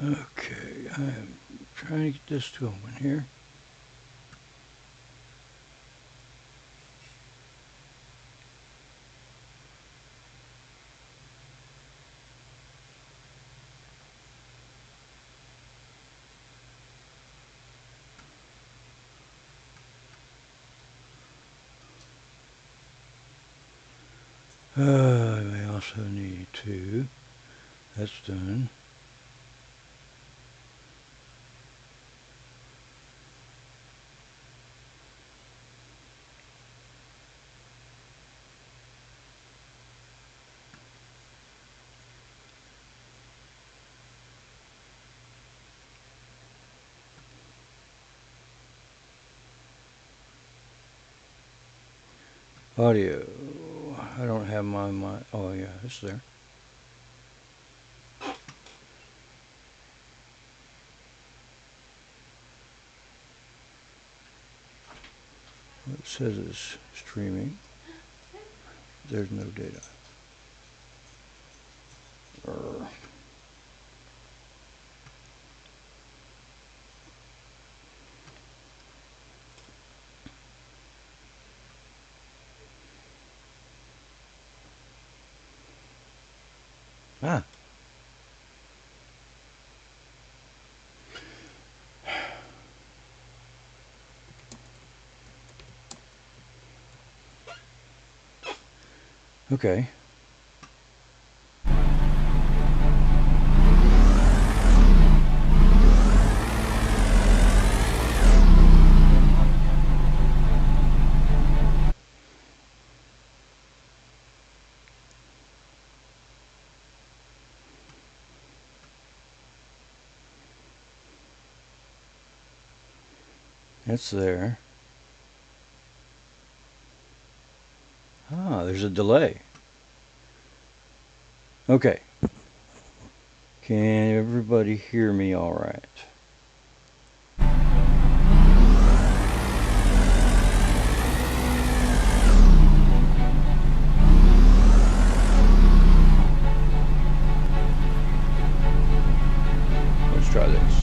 Okay, I'm trying to get this to open here. I may also need to. That's done. Audio. I don't have my. Oh yeah, it's there. It says it's streaming. There's no data. Ah. Okay. It's there. Ah, there's a delay. Okay. Can everybody hear me all right? Let's try this.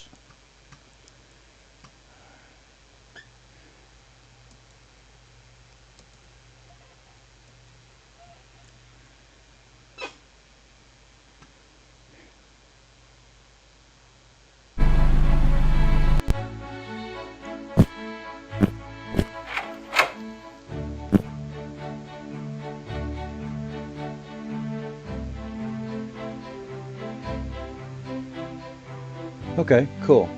Okay, cool.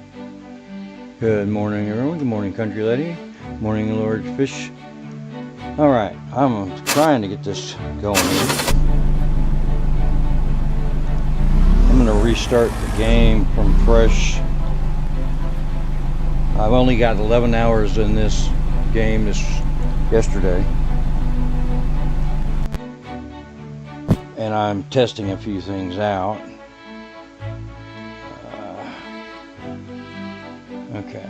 Good morning, everyone. Good morning, country lady. Good morning, Lord Fish. All right, I'm trying to get this going here. I'm going to restart the game from fresh. I've only got 11 hours in this game yesterday. And I'm testing a few things out. Okay.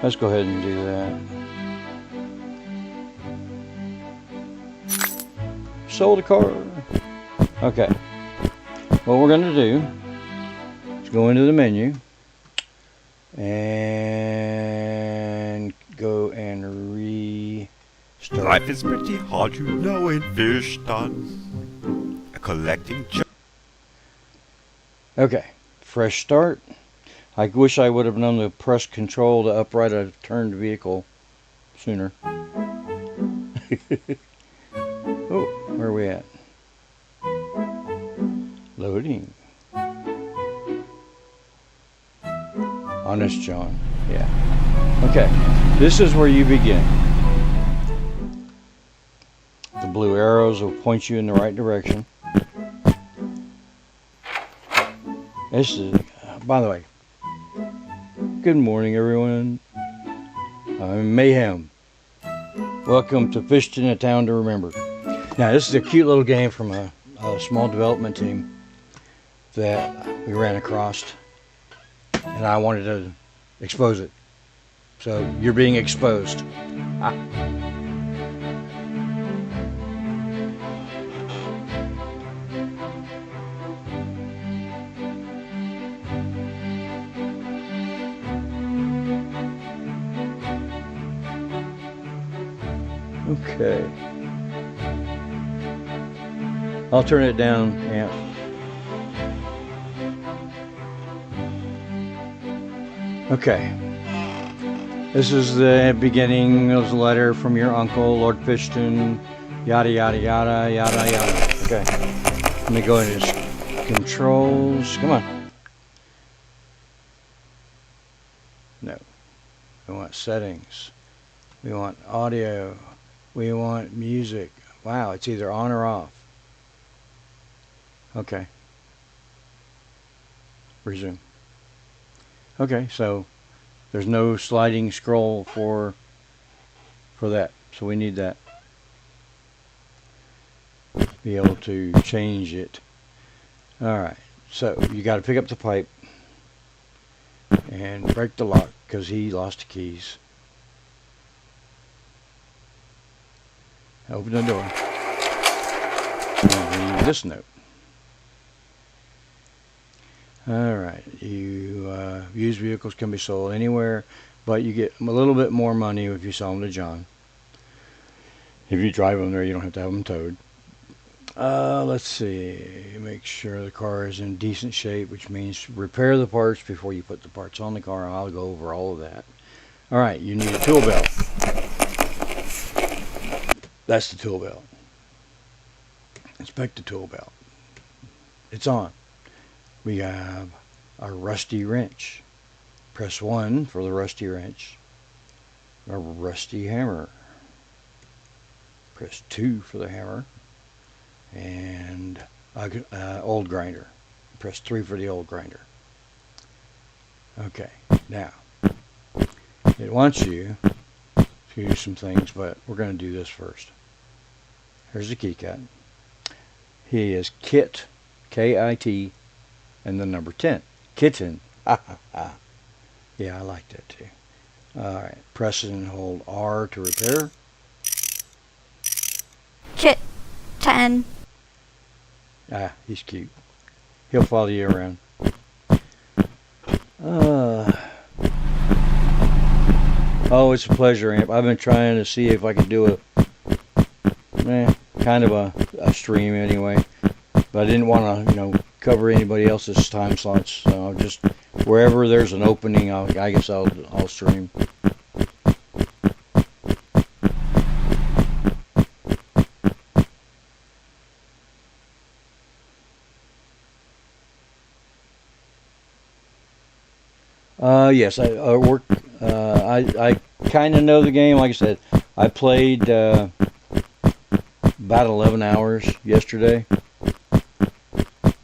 Let's go ahead and do that. Sold a car. Okay. What we're going to do is go into the menu and go and restart. Life is pretty hard, you know, in Fishton. Collecting. Okay. Fresh start. I wish I would have known to press control to upright a turned vehicle sooner. Oh, where are we at? Loading. Honest John. Yeah. Okay. This is where you begin. The blue arrows will point you in the right direction. This is, by the way, good morning, everyone. I'm Mayhem. Welcome to Fishton, a town to remember. Now, this is a cute little game from a small development team that we ran across, and I wanted to expose it. So you're being exposed. Okay. I'll turn it down, amp. Okay. This is the beginning of the letter from your uncle, Lord Fishton, yada, yada, yada, yada, yada. Okay. Let me go into controls. Come on. No. We want settings. We want audio. We want music. Wow, it's either on or off. Okay. Resume. Okay, so there's no sliding scroll for that. So we need that. Be able to change it. Alright, so you got to pick up the pipe and break the lock because he lost the keys. Open the door. And read this note. Alright, used vehicles can be sold anywhere, but you get a little bit more money if you sell them to John. If you drive them there, you don't have to have them towed. Let's see, make sure the car is in decent shape, which means repair the parts before you put the parts on the car. I'll go over all of that. Alright, you need a tool belt. That's the tool belt. Inspect the tool belt. It's on. We have a rusty wrench. Press 1 for the rusty wrench. A rusty hammer. Press 2 for the hammer. And old grinder. Press 3 for the old grinder. Okay, now it wants you to do some things, but we're going to do this first. Here's the keycat. He is Kit, K-I-T, and the number 10. Kitten. Yeah, I like that too. Alright, press and hold R to repair. Kitten. He's cute. He'll follow you around. Oh, it's a pleasure, Amp. I've been trying to see if I could do kind of a stream anyway. But I didn't want to, cover anybody else's time slots. So I'll just, wherever there's an opening, I guess I'll stream. Yes, I work. I kind of know the game. Like I said, I played about 11 hours yesterday,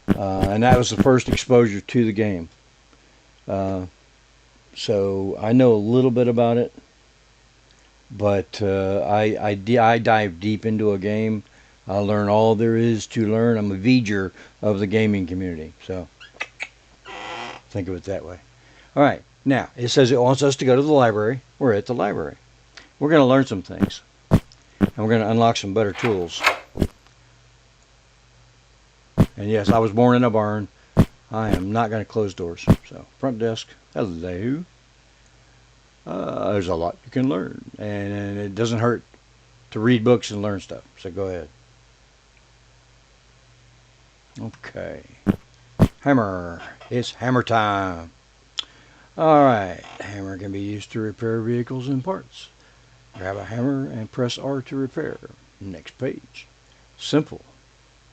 and that was the first exposure to the game. So I know a little bit about it, but I dive deep into a game. I learn all there is to learn. I'm a V'ger of the gaming community, so think of it that way. All right. Now, it says it wants us to go to the library. We're at the library. We're going to learn some things. And we're going to unlock some better tools. And yes, I was born in a barn. I am not going to close doors. So, front desk. Hello. There's a lot you can learn. And it doesn't hurt to read books and learn stuff. So, go ahead. Okay. Hammer. It's hammer time. Alright, hammer can be used to repair vehicles and parts. Grab a hammer and press R to repair. Next page. Simple.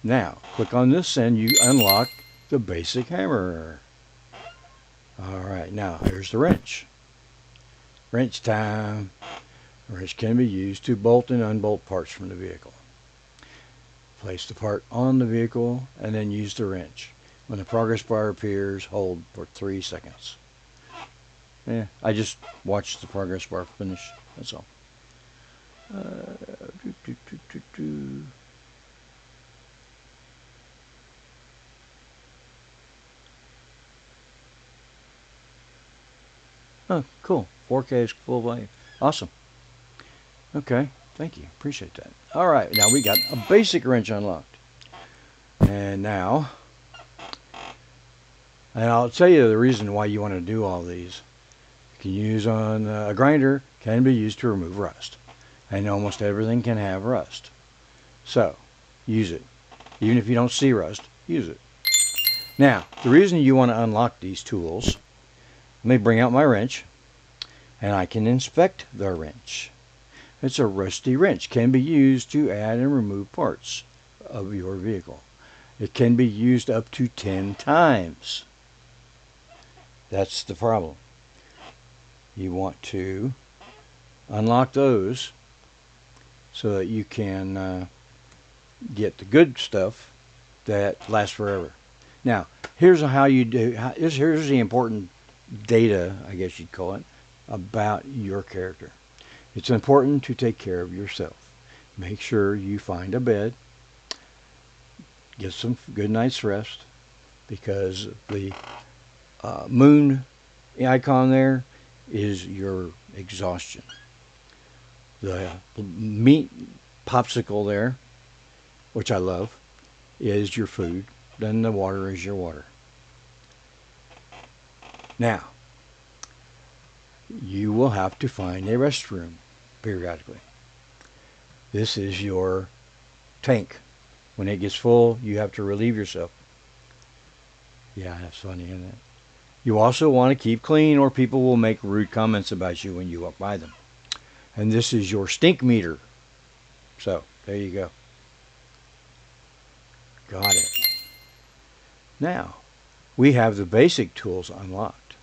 Now, click on this and you unlock the basic hammer. Alright, now here's the wrench. Wrench time. Wrench can be used to bolt and unbolt parts from the vehicle. Place the part on the vehicle and then use the wrench. When the progress bar appears, hold for 3 seconds. Yeah, I just watched the progress bar finish. That's all. Oh, cool. 4K is full volume. Awesome. Okay, thank you. Appreciate that. All right, now we got a basic wrench unlocked. And now, I'll tell you the reason why you want to do all these. You can use on a grinder, can be used to remove rust. and almost everything can have rust. So, use it. Even if you don't see rust, use it. Now, the reason you want to unlock these tools, let me bring out my wrench, and I can inspect the wrench. It's a rusty wrench. Can be used to add and remove parts of your vehicle. It can be used up to 10 times. That's the problem. You want to unlock those so that you can get the good stuff that lasts forever. Now, here's how you do. Here's the important data, I guess you'd call it, about your character. It's important to take care of yourself. Make sure you find a bed, get some good night's rest, because the moon icon there is your exhaustion. The meat popsicle there, which I love, is your food. Then the water is your water. Now, you will have to find a restroom periodically. This is your tank. When it gets full, you have to relieve yourself. Yeah, that's funny, isn't it? You also want to keep clean, or people will make rude comments about you when you walk by them. And this is your stink meter. So, there you go. Got it. Now, we have the basic tools unlocked.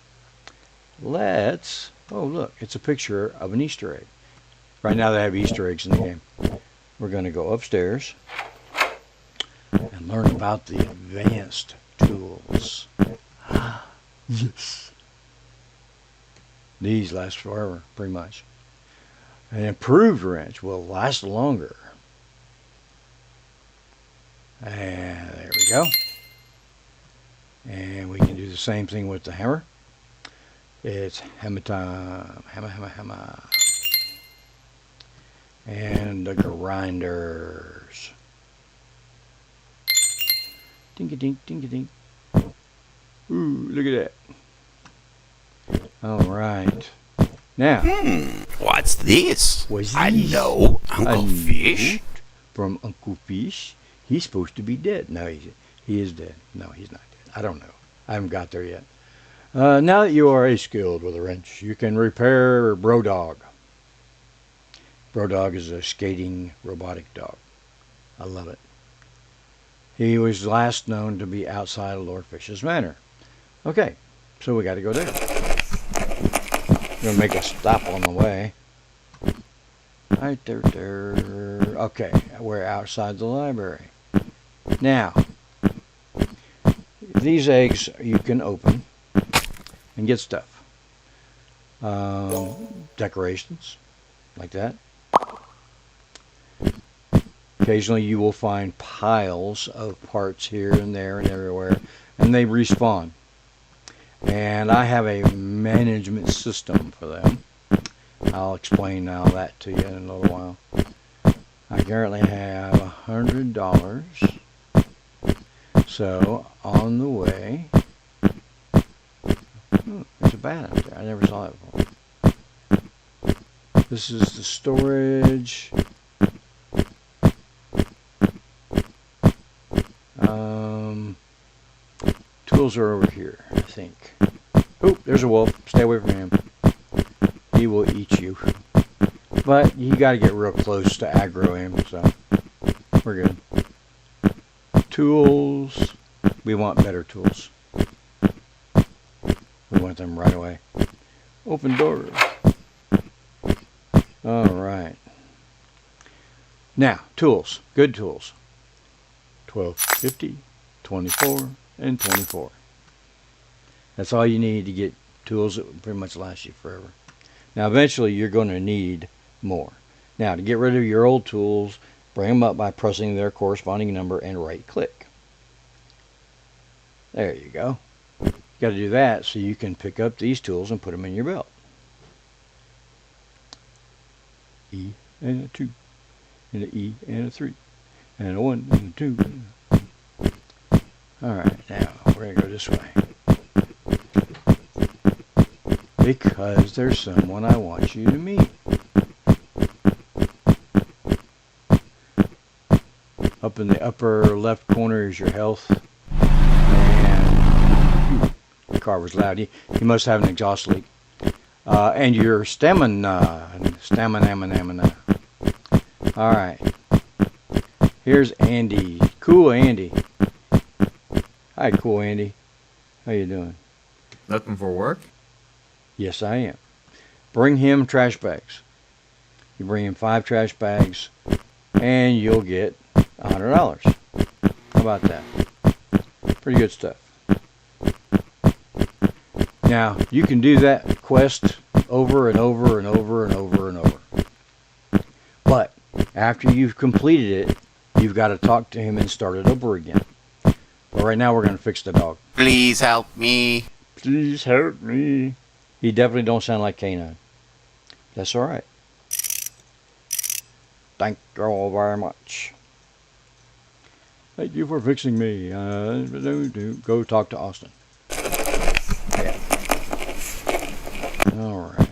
Oh look, it's a picture of an Easter egg. Right now they have Easter eggs in the game. We're going to go upstairs and learn about the advanced tools. Yes. These last forever, pretty much. An improved wrench will last longer. And there we go. And we can do the same thing with the hammer. It's hammer time. Hammer, hammer, hammer. And the grinders. Dink-a-dink, dink-a-dink. Ooh, look at that. All right. Now. What's this? What's I this? know, Uncle Fish. From Uncle Fish. He's supposed to be dead. No, he is dead. No, he's not dead. I don't know. I haven't got there yet. Now that you are skilled with a wrench, you can repair Brodog. Brodog is a skating robotic dog. I love it. He was last known to be outside of Lord Fish's manor. Okay, so we got to go there. We're going to make a stop on the way. Right there. Okay, we're outside the library. Now, these eggs you can open and get stuff. Decorations, like that. Occasionally you will find piles of parts here and there and everywhere, and they respawn. And I have a management system for them. I'll explain now that to you in a little while. I currently have $100. So, on the way, there's a bat out there. I never saw that before. This is the storage. Tools are over here, I think. Oh, there's a wolf. Stay away from him. He will eat you. But you got to get real close to aggro him, so we're good. Tools. We want better tools. We want them right away. Open door. All right. Now, tools. Good tools. 12, 50, 24, and 24. That's all you need to get tools that will pretty much last you forever. Now, eventually, you're going to need more. Now, to get rid of your old tools, bring them up by pressing their corresponding number and right-click. There you go. You got to do that so you can pick up these tools and put them in your belt. E and a 2, and an E and a 3, and a 1 and a 2. Alright, now we're going to go this way. Because there's someone I want you to meet. Up in the upper left corner is your health. And the car was loud. You must have an exhaust leak. And your stamina. Stamina. All right. Here's Andy. Cool Andy. Hi, cool Andy. How you doing? Looking for work? Yes, I am. Bring him trash bags. You bring him 5 trash bags, and you'll get $100. How about that? Pretty good stuff. Now, you can do that quest over and over and over and over and over. But after you've completed it, you've got to talk to him and start it over again. But right now, we're going to fix the dog. Please help me. Please help me. He definitely don't sound like Canine. That's all right. Thank you all very much. Thank you for fixing me. Go talk to Austin. Yeah. All right.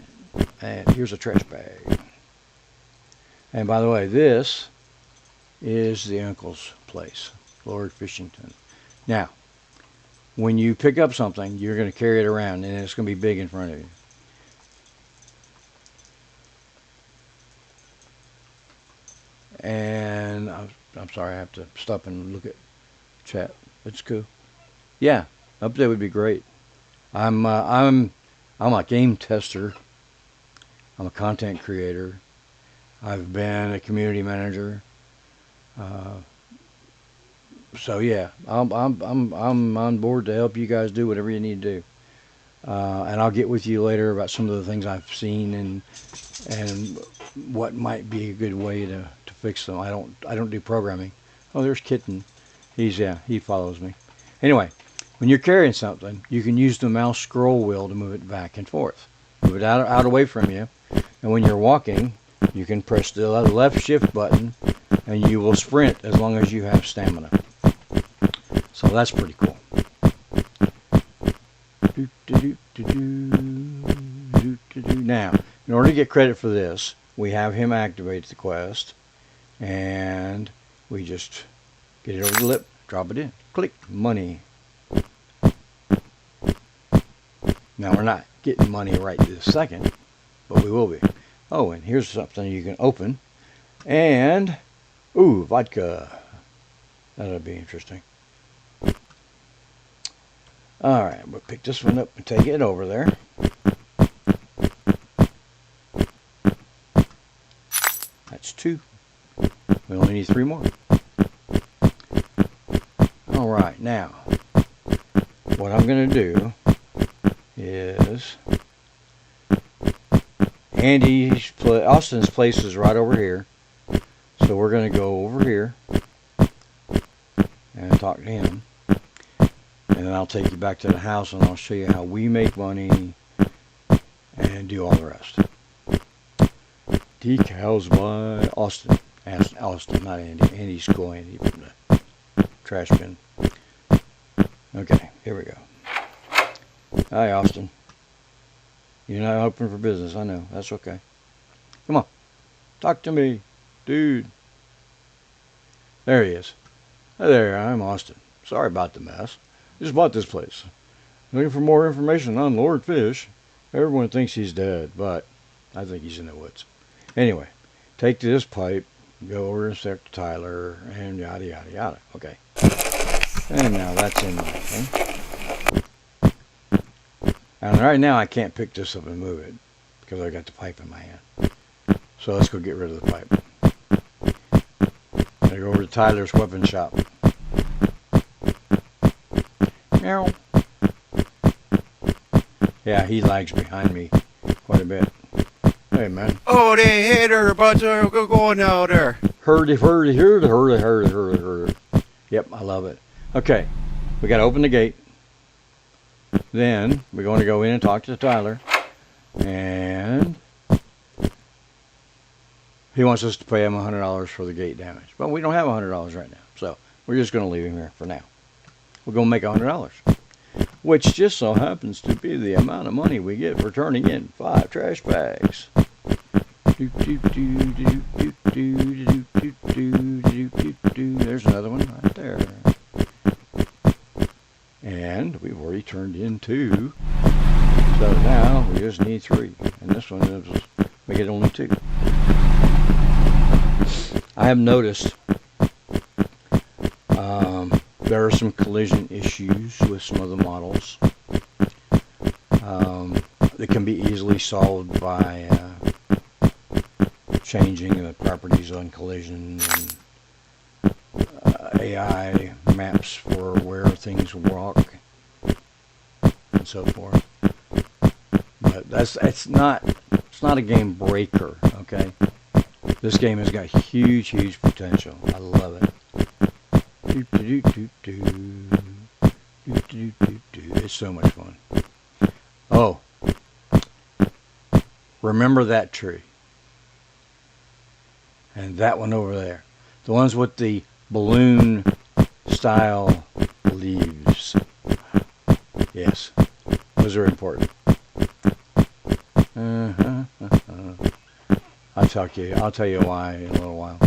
And here's a trash bag. And by the way, this is the uncle's place, Lord Fishton. Now, when you pick up something, you're going to carry it around, and it's going to be big in front of you. And I'm sorry, I have to stop and look at chat. It's cool. Yeah, up there would be great. I'm a game tester. I'm a content creator. I've been a community manager. So yeah, I'm on board to help you guys do whatever you need to do. And I'll get with you later about some of the things I've seen and what might be a good way to fix them. I don't do programming. Oh, there's Kitten. He follows me. Anyway, when you're carrying something, you can use the mouse scroll wheel to move it back and forth. Move it out away from you. And when you're walking, you can press the left shift button and you will sprint as long as you have stamina. So that's pretty cool. Now, in order to get credit for this, we have him activate the quest, and we just get it over the lip, drop it in, click, money. Now, we're not getting money right this second, but we will be. Oh, and here's something you can open, and, ooh, vodka. That'll be interesting. All right, we'll pick this one up and take it over there. That's 2. We only need 3 more. All right, now, what I'm going to do is Austin's place is right over here. So we're going to go over here and talk to him. And then I'll take you back to the house and I'll show you how we make money and do all the rest. Decals by Austin. Austin, not Andy. Andy's cool, Andy from the trash bin. Okay, here we go. Hi, Austin. You're not open for business, I know. That's okay. Come on. Talk to me, dude. There he is. Hi there, I'm Austin. Sorry about the mess. Just bought this place. Looking for more information on Lord Fish. Everyone thinks he's dead, but I think he's in the woods. Anyway, take this pipe, go over and start to Tyler, and yada, yada, yada. Okay. And now that's in my thing. And right now I can't pick this up and move it because I got the pipe in my hand. So let's go get rid of the pipe. I go over to Tyler's weapon shop. Meow. Yeah, he lags behind me quite a bit. Hey, man. Oh, they hit her, but go going out there. Hurdy. Yep, I love it. Okay, we got to open the gate. Then we're going to go in and talk to Tyler. And he wants us to pay him $100 for the gate damage. But we don't have $100 right now. So we're just going to leave him here for now. We're going to make $100. Which just so happens to be the amount of money we get for turning in 5 trash bags. There there's another one right there. And we've already turned in 2. So now we just need 3. And this one is make it only 2. I have noticed there are some collision issues with some of the models. That can be easily solved by changing the properties on collision and AI maps for where things walk and so forth. But it's not a game breaker, okay? This game has got huge potential. I love it. It's so much fun. Oh, remember that tree. And that one over there. The ones with the balloon style leaves. Yes, those are important. I'll tell you why in a little while.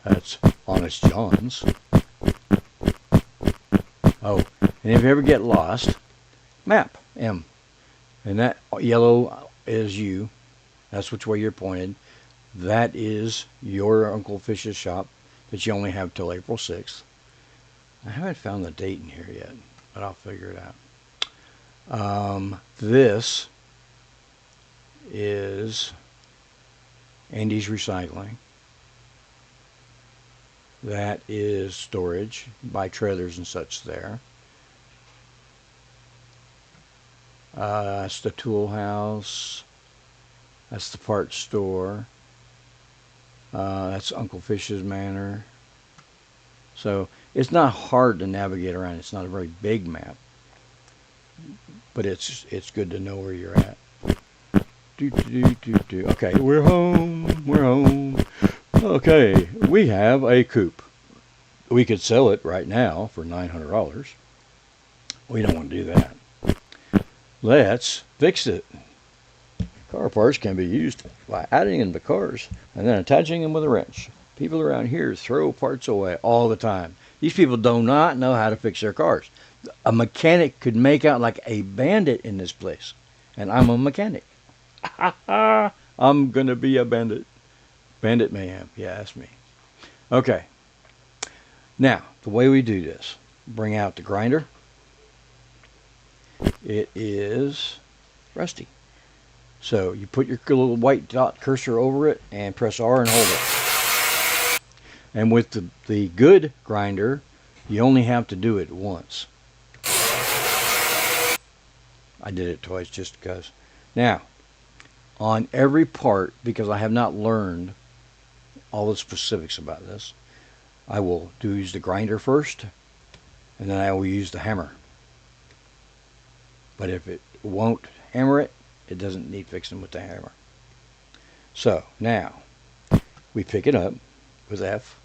That's Honest John's. Oh, and if you ever get lost, map, M. And that yellow is you. That's which way you're pointed. That is your Uncle Fish's shop that you only have till April 6th. I haven't found the date in here yet, but I'll figure it out. This is Andy's Recycling. That is storage, buy trailers and such there. That's the tool house. That's the parts store. That's Uncle Fish's Manor. So it's not hard to navigate around. It's not a very big map, but it's good to know where you're at. Okay, we're home. We're home. Okay, we have a coupe. We could sell it right now for $900. We don't want to do that. Let's fix it. Car parts can be used by adding them to cars and then attaching them with a wrench. People around here throw parts away all the time. These people do not know how to fix their cars. A mechanic could make out like a bandit in this place. And I'm a mechanic. I'm going to be a bandit. Bandit mayhem. Yeah, that's me. Okay. Now, the way we do this. Bring out the grinder. It is rusty. So you put your little white dot cursor over it and press R and hold it. And with the good grinder, you only have to do it once. I did it twice just because. Now, on every part, because I have not learned all the specifics about this, I will use the grinder first, and then I will use the hammer. But if it won't hammer it, it doesn't need fixing with the hammer. So now we pick it up with F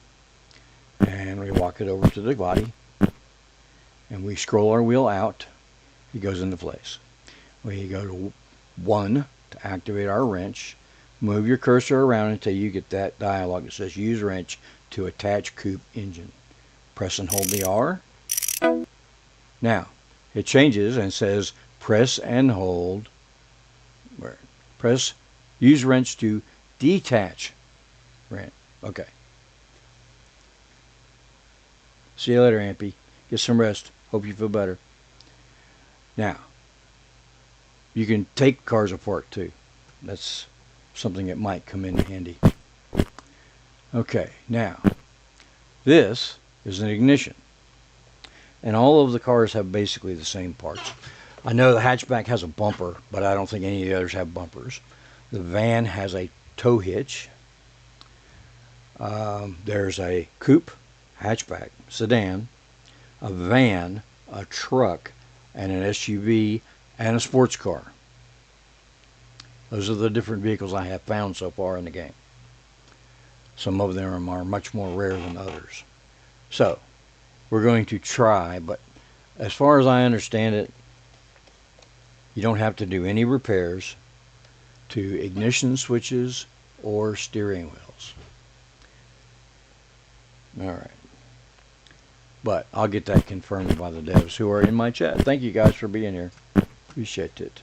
and we walk it over to the body and we scroll our wheel out. It goes into place. We go to 1 to activate our wrench. Move your cursor around until you get that dialog that says use wrench to attach coupe engine. Press and hold the R. Now it changes and says press and hold. Press use wrench to detach wrench. Okay. See you later, Ampy. Get some rest. Hope you feel better. Now, you can take cars apart too. That's something that might come in handy. Okay, now, this is an ignition. And all of the cars have basically the same parts. I know the hatchback has a bumper, but I don't think any of the others have bumpers. The van has a tow hitch. There's a coupe, hatchback, sedan, a van, a truck, and an SUV, and a sports car. Those are the different vehicles I have found so far in the game. Some of them are much more rare than others. So, we're going to try, but as far as I understand it, you don't have to do any repairs to ignition switches or steering wheels. All right. But I'll get that confirmed by the devs who are in my chat. Thank you guys for being here. Appreciate it.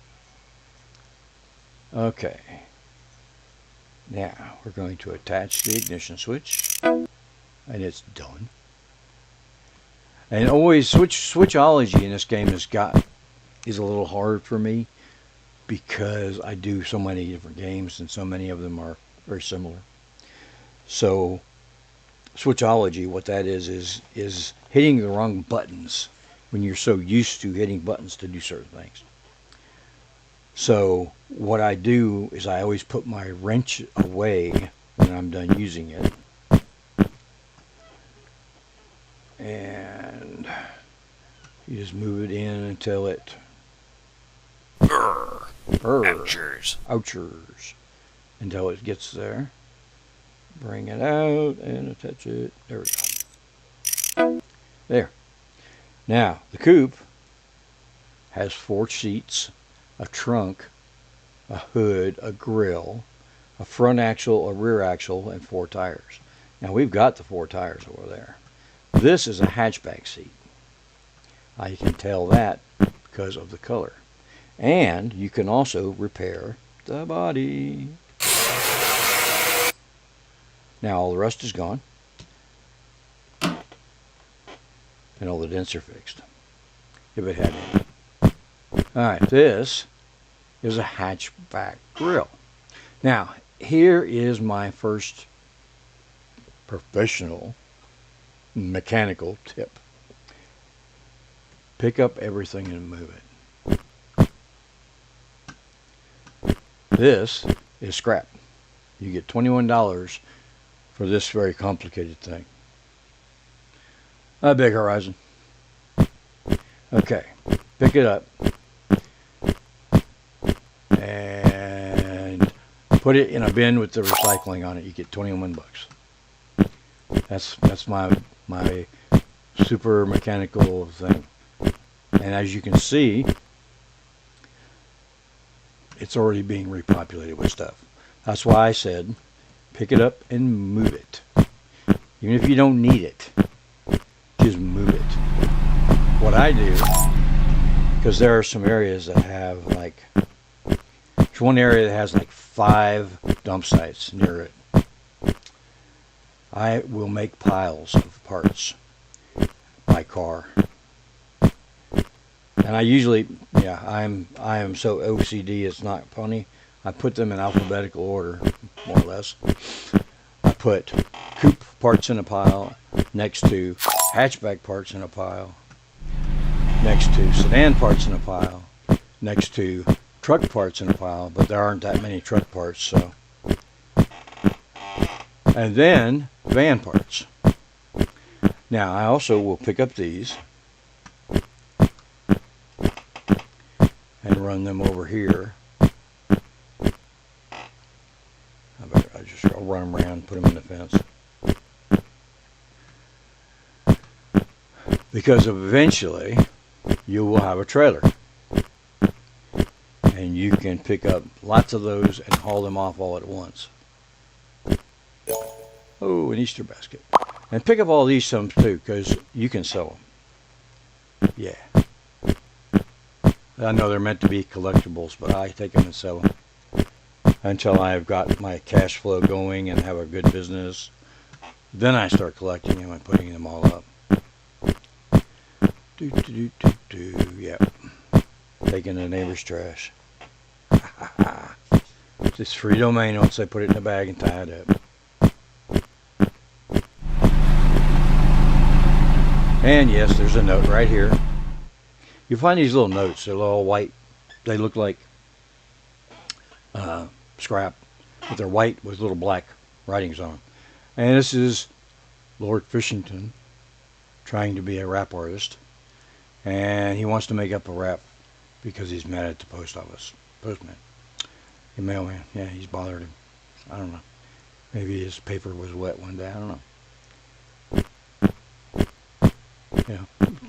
Okay. Now we're going to attach the ignition switch, and it's done. And always switchology in this game is a little hard for me because I do so many different games and so many of them are very similar. So switchology, what that is hitting the wrong buttons when you're so used to hitting buttons to do certain things. So what I do is I always put my wrench away when I'm done using it. And you just move it in until it Ouchers. Until it gets there. Bring it out and attach it. There we go. There. Now, the coupe has 4 seats, a trunk, a hood, a grill, a front axle, a rear axle, and 4 tires. Now, we've got the 4 tires over there. This is a hatchback seat. I can tell that because of the color. And you can also repair the body. Now all the rust is gone. And all the dents are fixed. If it had any. Alright, this is a hatchback grill. Now, here is my first professional mechanical tip. Pick up everything and move it. This is scrap. You get $21 for this very complicated thing. A big horizon. Okay, pick it up and put it in a bin with the recycling on it. You get 21 bucks. That's my super mechanical thing. And as you can see, it's already being repopulated with stuff. That's why I said pick it up and move it. Even if you don't need it, just move it. What I do, because there are some areas that have like, there's one area that has like 5 dump sites near it. I will make piles of parts by car. And I usually, I am so OCD it's not funny. I put them in alphabetical order, more or less. I put coupe parts in a pile, next to hatchback parts in a pile, next to sedan parts in a pile, next to truck parts in a pile, but there aren't that many truck parts, so. And then van parts. Now I also will pick up these and run them over here. I'll run them around, put them in the fence. Because eventually you will have a trailer. And you can pick up lots of those and haul them off all at once. Oh, an Easter basket. And pick up all these sums too, because you can sell them. Yeah. I know they're meant to be collectibles, but I take them and sell them until I've got my cash flow going and have a good business. Then I start collecting them and putting them all up. Yep. Taking the neighbor's trash. It's free domain once I put it in a bag and tie it up. And yes, there's a note right here. You find these little notes. They're all white. They look like scrap, but they're white with little black writings on them. And this is Lord Fishton trying to be a rap artist. And he wants to make up a rap because he's mad at the post office. Postman. The mailman. Yeah, he's bothered him. I don't know. Maybe his paper was wet one day. I don't know.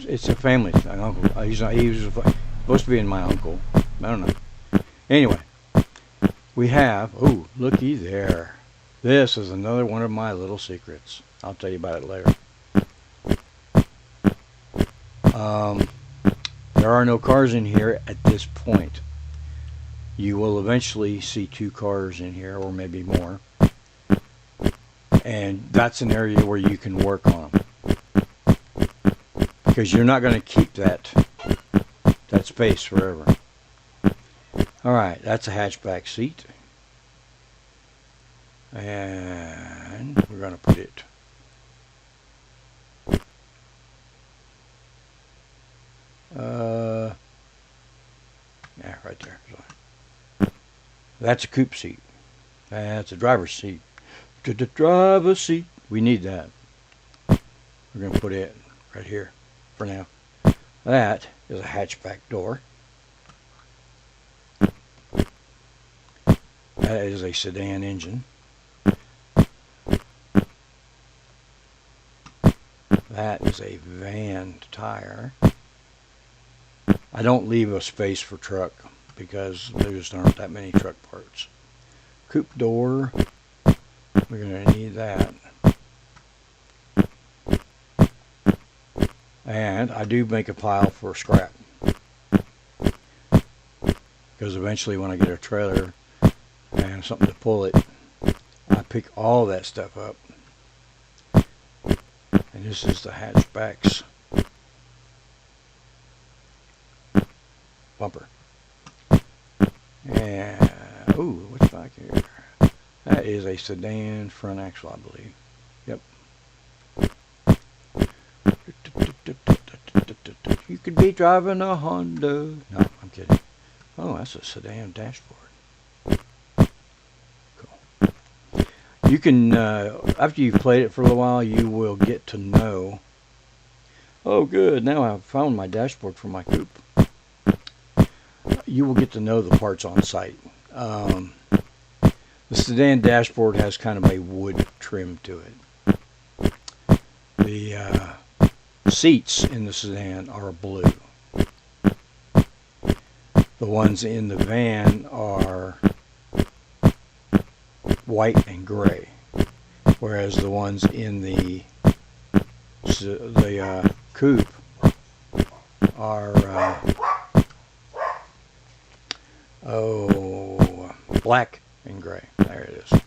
It's a family thing. Uncle, he was supposed to be my uncle. I don't know. Anyway, we have, oh, looky there. This is another one of my little secrets. I'll tell you about it later. There are no cars in here at this point. You will eventually see 2 cars in here, or maybe more. And that's an area where you can work on them. Because you're not going to keep that space forever. Alright, that's a hatchback seat. And we're going to put it yeah, right there. That's a coupe seat. That's a driver's seat. To the driver's seat. We need that. We're going to put it right here for now. That is a hatchback door. That is a sedan engine. That is a van tire. I don't leave a space for truck because there just aren't that many truck parts. Coupe door. We're going to need that. And I do make a pile for scrap. Because eventually when I get a trailer and something to pull it, I pick all that stuff up. And this is the hatchback's bumper. And, ooh, what's back here? That is a sedan front axle, I believe. Yep. You could be driving a Honda. No, I'm kidding. Oh, that's a sedan dashboard. Cool. You can, after you've played it for a little while, you will get to know. Oh, good. Now I've found my dashboard for my coupe. You will get to know the parts on site. The sedan dashboard has kind of a wood trim to it. The seats in the sedan are blue. The ones in the van are white and gray, whereas the ones in the coupe are black and gray. There it is.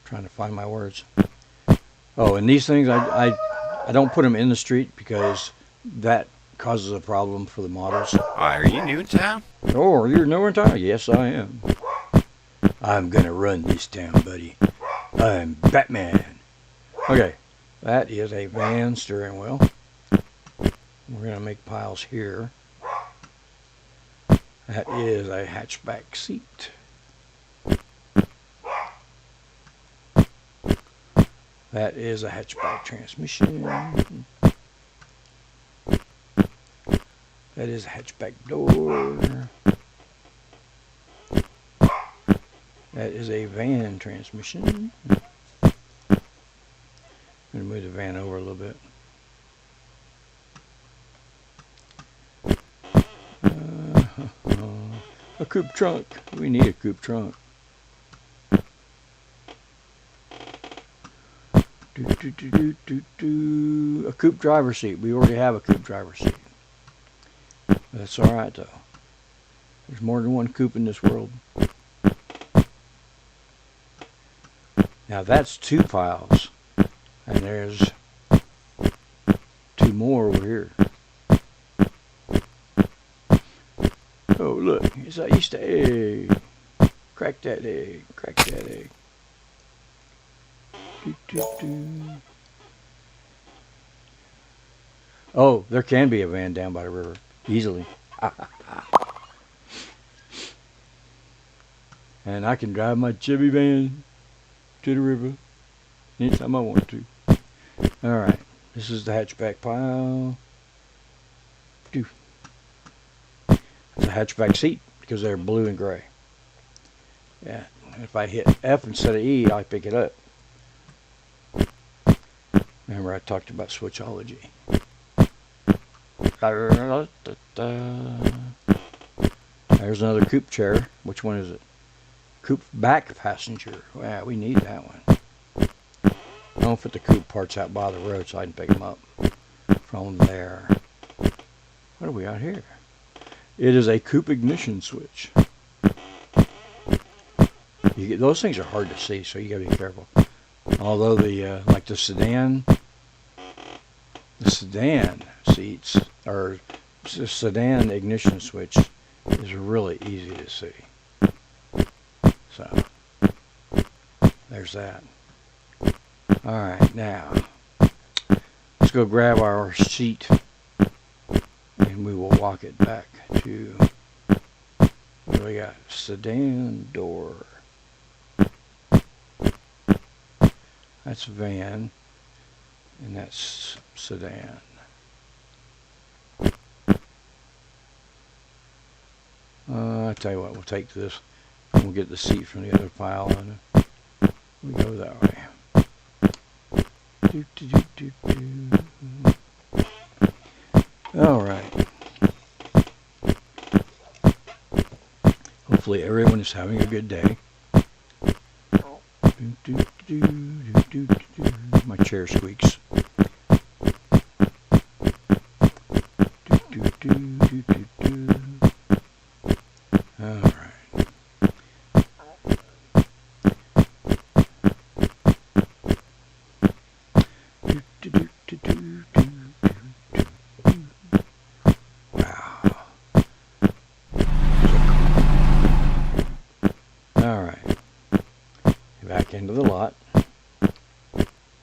Trying to find my words. Oh, and these things I don't put them in the street because that causes a problem for the models. Are you new in town? Oh, you're nowhere in town? Yes, I am. I'm gonna run this town, buddy. I'm Batman. Okay, that is a van steering wheel. We're gonna make piles here. That is a hatchback seat. That is a hatchback transmission. That is a hatchback door. That is a van transmission. I'm going to move the van over a little bit. A coupe trunk. We need a coupe trunk. A coupe driver seat. We already have a coupe driver seat. That's alright though. There's more than one coupe in this world. Now that's 2 piles. And there's 2 more over here. Oh look, it's an Easter egg. Crack that egg. Crack that egg. Oh, there can be a van down by the river. Easily. And I can drive my Chevy van to the river anytime I want to. Alright, this is the hatchback pile. It's a hatchback seat because they're blue and gray. Yeah, if I hit F instead of E, I pick it up. Remember I talked about switchology. There's another coupe chair. Which one is it? Coupe back passenger. Wow, we need that one. Don't put the coupe parts out by the road so I can pick them up from there. What do we got here? It is a coupe ignition switch. Those things are hard to see, so you gotta be careful. Although like the sedan seats or sedan ignition switch is really easy to see. So there's that. All right, now let's go grab our seat, and we will walk it back to what do we got? Sedan door. That's van, and that's sedan. I tell you what, we'll take this, and we'll get the seat from the other pile, and we go that way. All right. Hopefully everyone is having a good day. My chair squeaks. All right. Wow. All right. Back into the lot.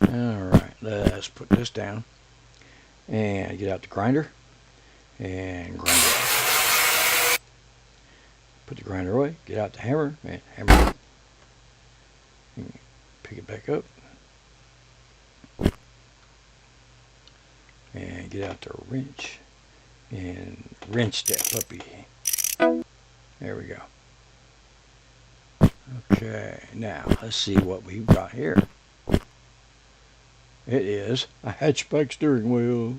Alright, let's put this down and get out the grinder and grind it. Put the grinder away, get out the hammer and hammer it. Pick it back up and get out the wrench and wrench that puppy. There we go. Okay, now let's see what we've got here. It is a hatchback steering wheel.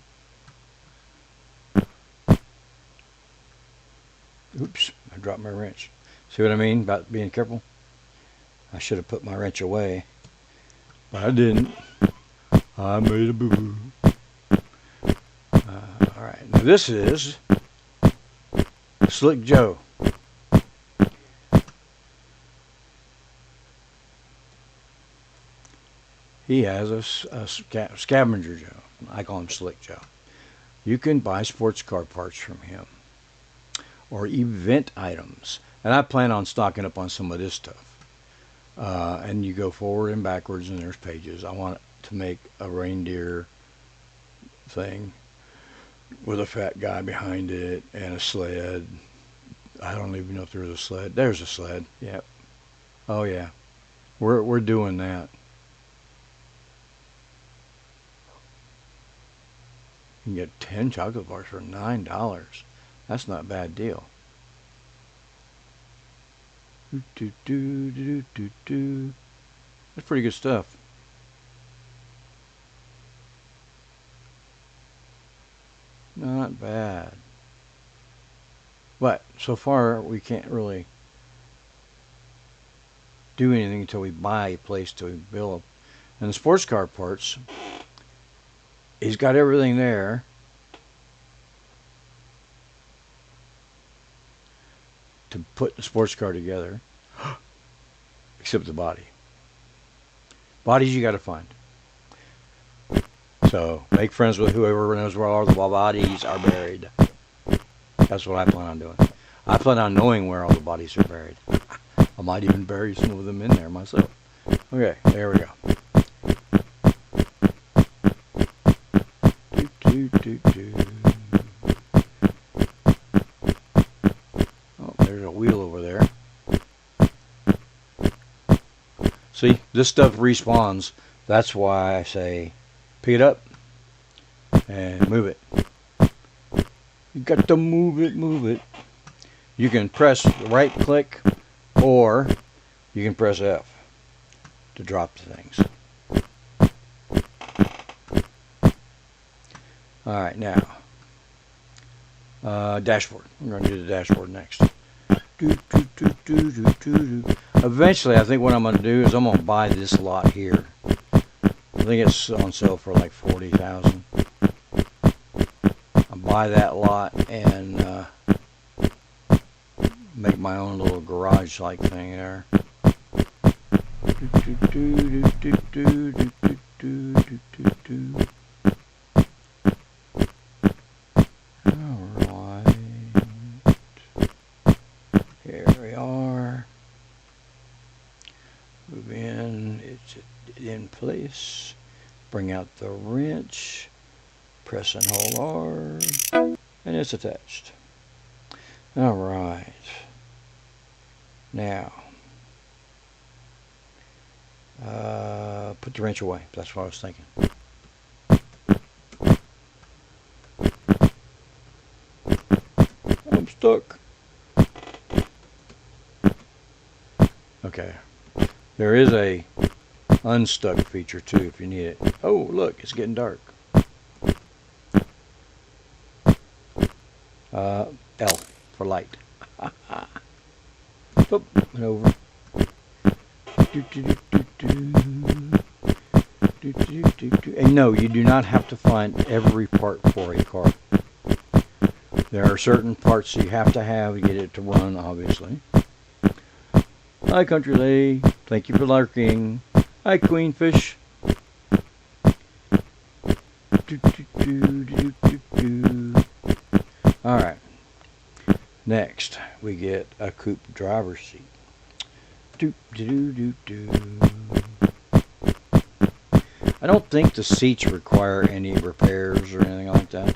Oops, I dropped my wrench. See what I mean about being careful? I should have put my wrench away, but I didn't. I made a boo-boo. Alright, now this is Slick Joe. He has a scavenger Joe. I call him Slick Joe. You can buy sports car parts from him or event items. And I plan on stocking up on some of this stuff. And you go forward and backwards and there's pages. I want to make a reindeer thing with a fat guy behind it and a sled. I don't even know if there's a sled. There's a sled. Yep. Oh yeah. We're doing that. You can get 10 chocolate bars for $9. That's not a bad deal. That's pretty good stuff. Not bad. But so far we can't really do anything until we buy a place to build. And the sports car parts, he's got everything there. To put the sports car together, except the body. Bodies you got to find. So make friends with whoever knows where all the bodies are buried. That's what I plan on doing. I plan on knowing where all the bodies are buried. I might even bury some of them in there myself. Okay, there we go. There's a wheel over there. See, this stuff respawns. That's why I say pick it up and move it. You got to move it, move it. You can press right click or you can press F to drop the things. Alright, now Dashboard. We're going to do the dashboard next. Eventually, I think what I'm going to do is I'm going to buy this lot here. I think it's on sale for like $40,000. I'll buy that lot and make my own little garage-like thing there. Alright. Here we are. Move in. It's in place. Bring out the wrench. Press and hold R. And it's attached. Alright. Now. Put the wrench away. That's what I was thinking. I'm stuck. Okay. There is a unstuck feature too if you need it. Oh, look, it's getting dark. L for light. Oop, and over. And no, you do not have to find every part for a car. There are certain parts you have to have to get it to run, obviously. Hi, Country Lay. Thank you for lurking. Hi, Queenfish. Alright. Next, we get a coupe driver's seat. I don't think the seats require any repairs or anything like that.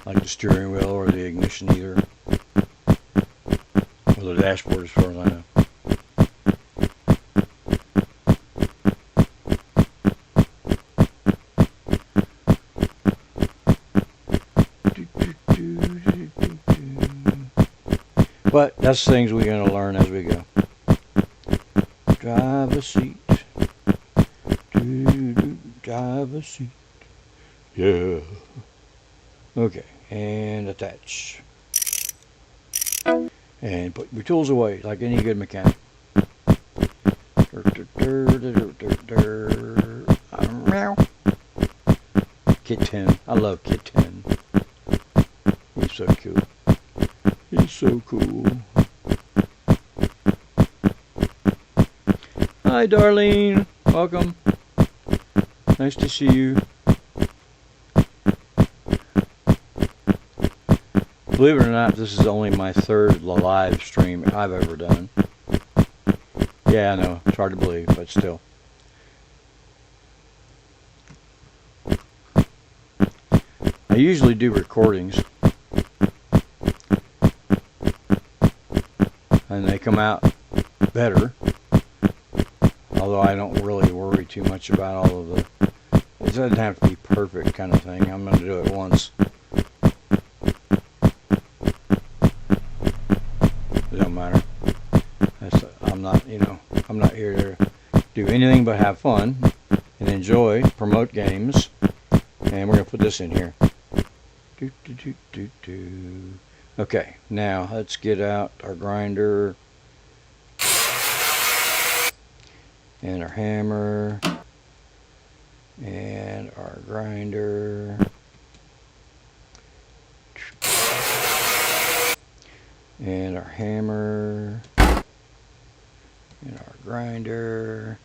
Like the steering wheel or the ignition either. Or the dashboard as far as I know. But that's things we're going to learn as we go. Drive a seat. Drive a seat. Yeah. Okay. And attach. And put your tools away like any good mechanic. Kit 10. I love Kit 10. He's so cool. He's so cool. Hi, Darlene. Welcome. Nice to see you. Believe it or not, this is only my third live stream I've ever done. Yeah, I know. It's hard to believe, but still. I usually do recordings. And they come out better, although I don't really worry too much about all of the, it doesn't have to be perfect kind of thing. I'm going to do it once. It don't matter. I'm not, I'm not here to do anything but have fun and enjoy, promote games, and we're going to put this in here. Okay, now let's get out our grinder and our hammer and our grinder and our hammer and our grinder.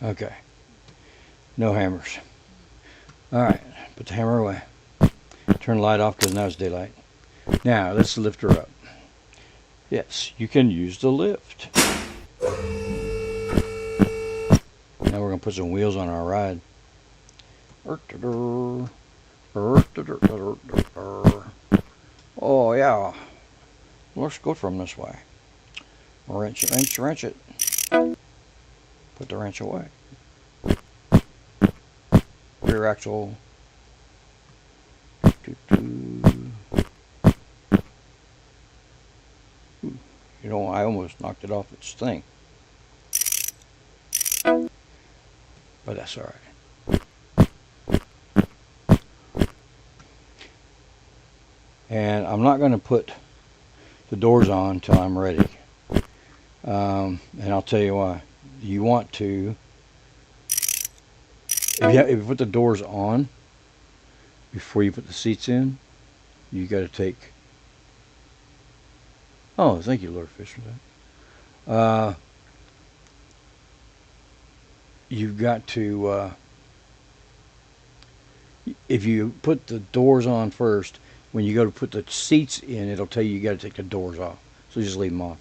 Okay, no hammers. Alright, put the hammer away. Turn the light off because now it's daylight. Now, let's lift her up. Yes, you can use the lift. Now we're going to put some wheels on our ride. Oh yeah. Let's go from this way. Wrench it, wrench, wrench it. Put the wrench away. Rear axle. You know, I almost knocked it off its thing. But that's all right. And I'm not going to put the doors on until I'm ready. And I'll tell you why. You want to, if you put the doors on before you put the seats in, you got to take. Oh, thank you, Lord Fishton. You've got to. If you put the doors on first, when you go to put the seats in, it'll tell you got to take the doors off. So just leave them off.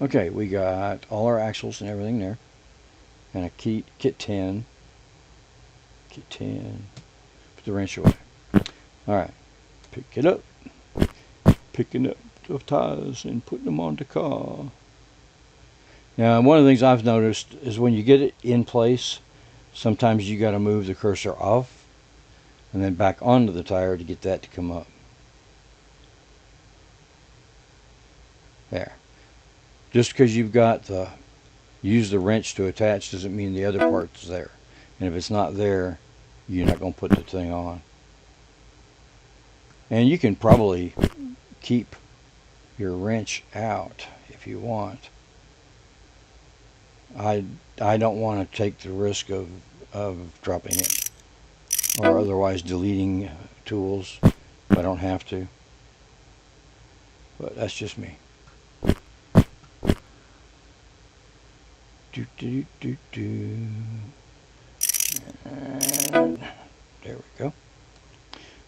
Okay, we got all our axles and everything there, and a kit 10. Kit 10. Put the wrench away. All right, pick it up. Picking up the tires and putting them on the car. Now, one of the things I've noticed is when you get it in place, sometimes you got to move the cursor off and then back onto the tire to get that to come up. There. Just because you've got use the wrench to attach doesn't mean the other part's there. And if it's not there, you're not going to put the thing on. And you can probably keep your wrench out if you want. I don't want to take the risk of dropping it or otherwise deleting tools if I don't have to. But that's just me. And there we go.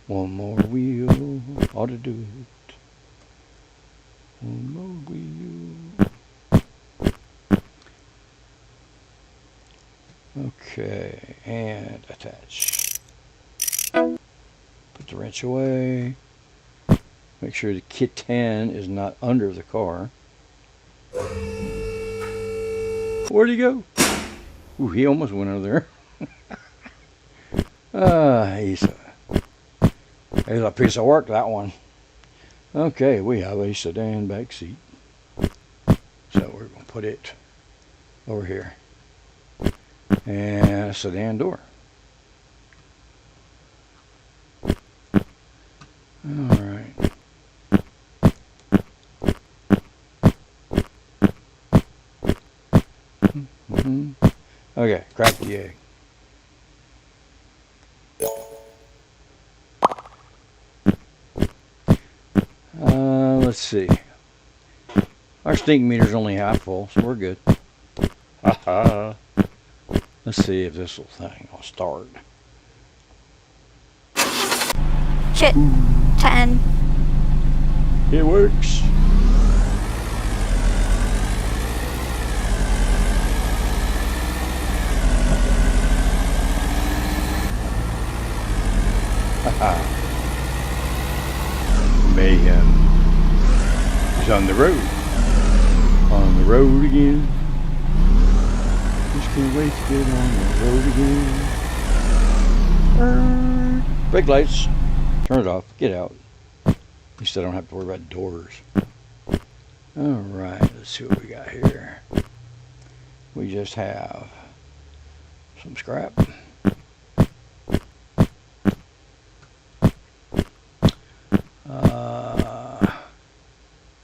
One more wheel ought to do it. One more wheel. Okay, and attach. Put the wrench away. Make sure the kit 10 is not under the car. Where'd he go? Ooh, he almost went under there. He's a piece of work, that one. Okay, we have a sedan back seat. So we're going to put it over here. And a sedan door. All right. Okay, crack the egg. Let's see. Our stink meter's only half full, so we're good. Let's see if this little thing will start. Kit 10. It works. Mayhem is on the road. On the road again. Just can't wait to get on the road again. Brake lights. Turn it off. Get out. At least I don't have to worry about doors. Alright, let's see what we got here. We just have some scrap.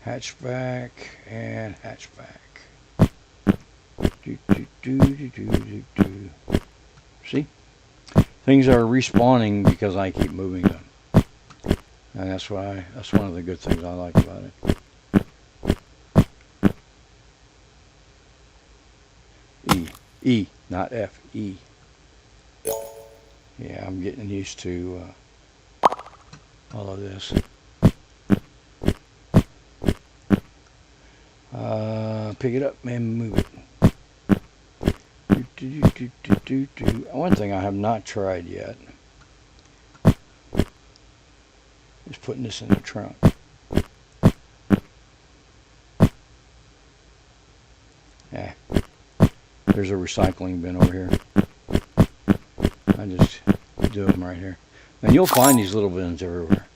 Hatchback and hatchback. See? Things are respawning because I keep moving them. And that's one of the good things I like about it. E, not F, E. Yeah, I'm getting used to all of this. Pick it up and move it. One thing I have not tried yet Just putting this in the trunk. Yeah. There's a recycling bin over here. I just do them right here. And you'll find these little bins everywhere.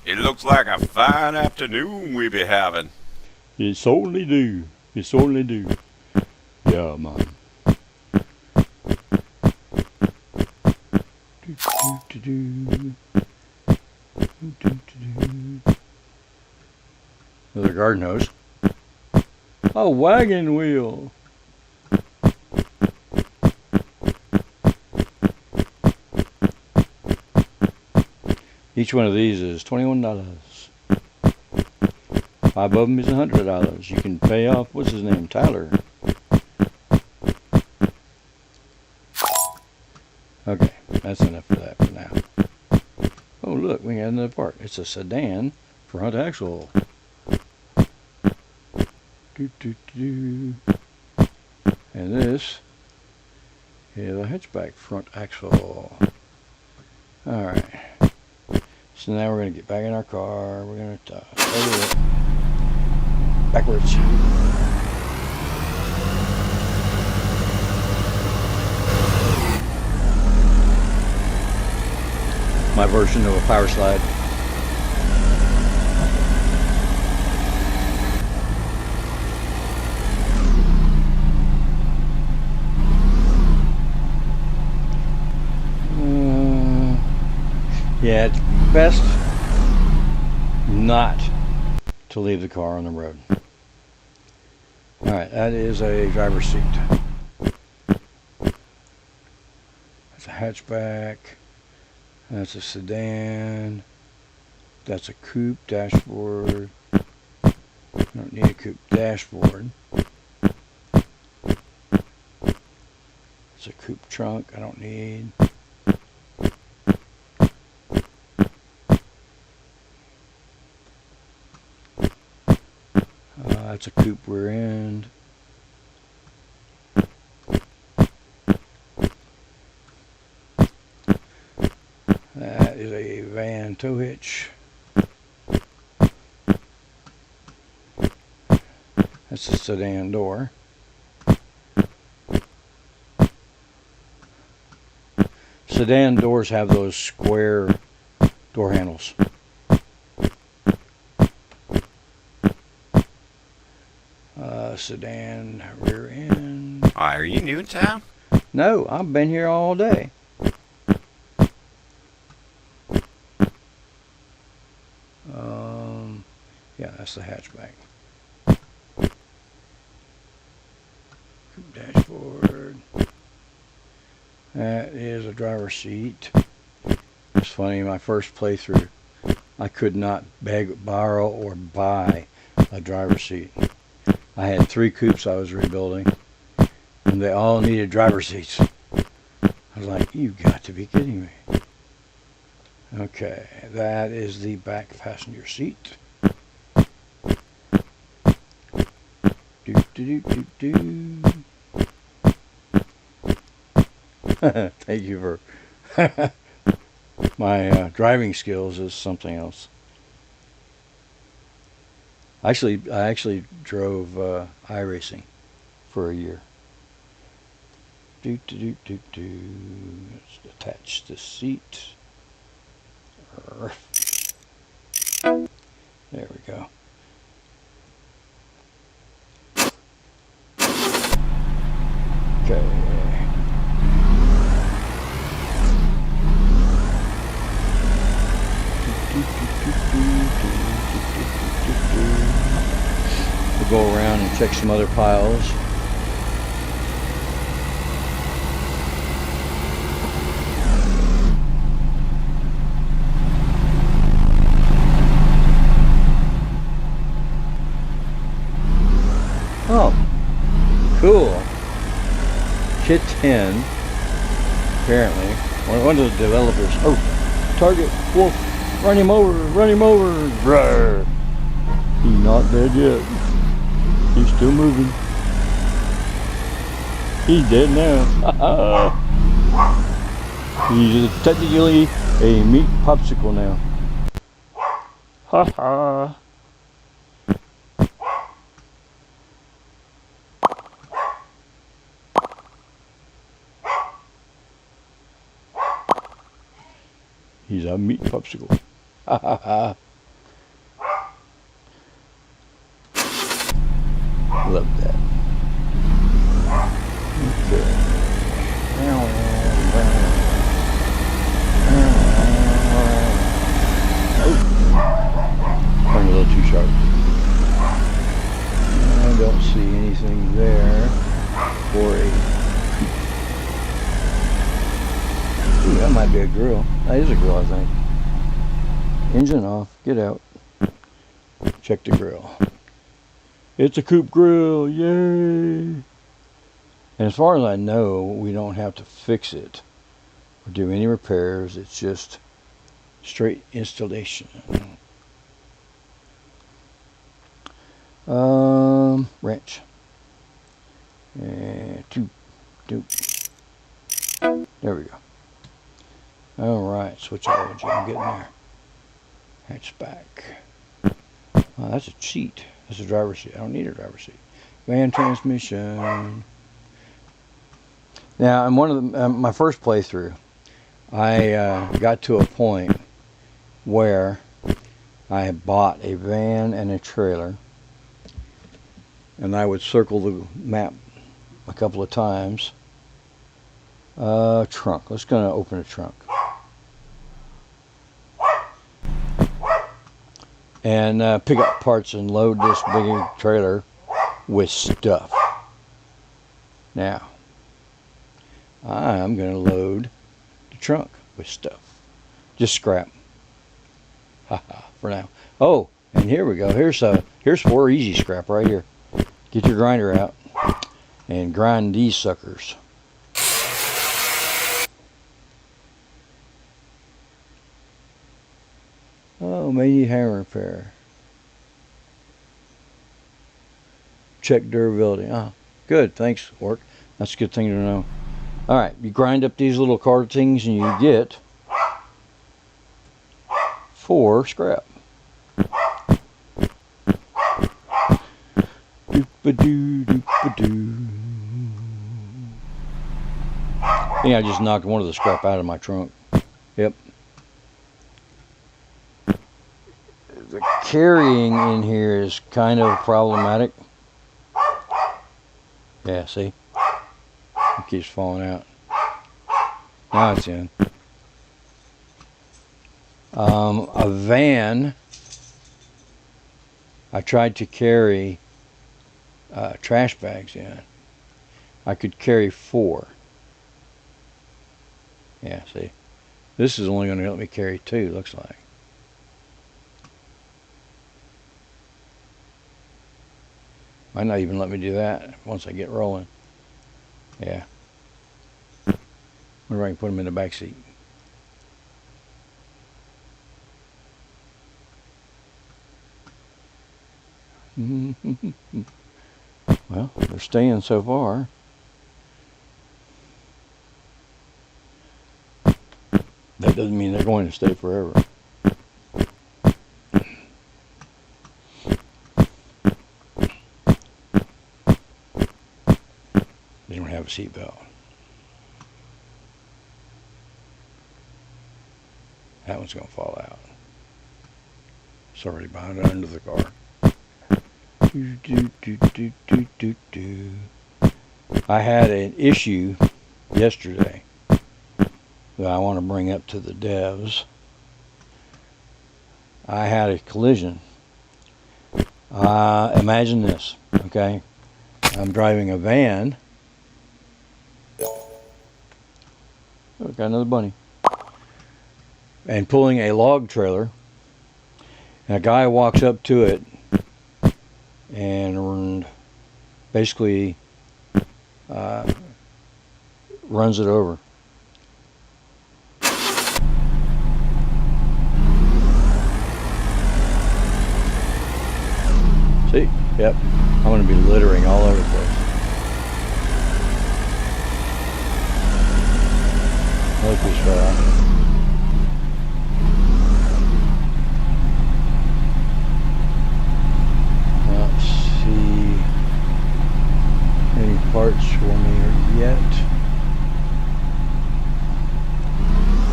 It looks like a fine afternoon we be having. It certainly do. It certainly do. Yeah, man. Another garden hose. A wagon wheel. Each one of these is $21. 5 of them is $100. You can pay off, what's his name, Tyler. Okay, that's enough for that for now. Oh look, we got another part. It's a sedan front axle. And this is a hatchback front axle. Alright. So now we're going to get back in our car. We're going to backwards. My version of a power slide. Yeah, it's best not to leave the car on the road. Alright, that is a driver's seat. That's a hatchback. That's a sedan. That's a coupe dashboard. I don't need a coupe dashboard. It's a coupe trunk I don't need. That's a coupe rear end. That is a van tow hitch. That's a sedan door. Sedan doors have those square door handles. Sedan rear end. Are you new in town? No, I've been here all day. Yeah, that's the hatchback. Dashboard. That is a driver's seat. It's funny, my first playthrough, I could not beg, borrow, or buy a driver's seat. I had 3 coupes I was rebuilding, and they all needed driver's seats. I was like, you've got to be kidding me. Okay, that is the back passenger seat. Thank you for my driving skills is something else. I actually drove iRacing for a year. Let's attach the seat. There we go. Okay. We'll go around and check some other piles. Oh, cool. Kit 10, apparently. One of the developers. Oh, target, wolf, run him over, Rawr. He's not dead yet. He's still moving. He's dead now. He's technically a meat popsicle now. Ha ha. He's a meat popsicle. Ha ha ha. Love that. Okay. Oh, turned a little too sharp. I don't see anything there for a. Ooh, that might be a grill. That is a grill, I think. Engine off. Get out. Check the grill. It's a coupe grill. Yay! And as far as I know, we don't have to fix it or do any repairs. It's just straight installation. Wrench. And two. There we go. All right, switch over. I'm getting there. Hatchback. Oh, that's a seat. That's a driver's seat. I don't need a driver's seat. Van transmission. Now, in one of the, my first playthrough, I got to a point where I had bought a van and a trailer, and I would circle the map a couple of times. Trunk. Let's go open a trunk. And pick up parts and load this big trailer with stuff. Now, I'm going to load the trunk with stuff. Just scrap. Haha, for now. Oh, and here we go. Here's 4 easy scrap right here. Get your grinder out and grind these suckers. Oh, may need hammer repair. Check durability. Ah, good. Thanks, Orc. That's a good thing to know. All right, you grind up these little card things and you get 4 scrap. Doop-a-doo, doop-a-doo. I think I just knocked one of the scrap out of my trunk. Yep. The carrying in here is kind of problematic. Yeah, see? It keeps falling out. Now it's in. A van, I tried to carry trash bags in. I could carry 4. Yeah, see? This is only going to let me carry 2, looks like. Might not even let me do that once I get rolling. Yeah. Wonder if I can put them in the back seat. Well, they're staying so far. That doesn't mean they're going to stay forever. They don't have a seat belt. That one's going to fall out. It's already behind it under the car. I had an issue yesterday that I want to bring up to the devs. I had a collision. Imagine this, okay? I'm driving a van. Oh, got another bunny. And pulling a log trailer. And a guy walks up to it and basically runs it over. See? Yep. I'm going to be littering all over the place. Another piece fell out.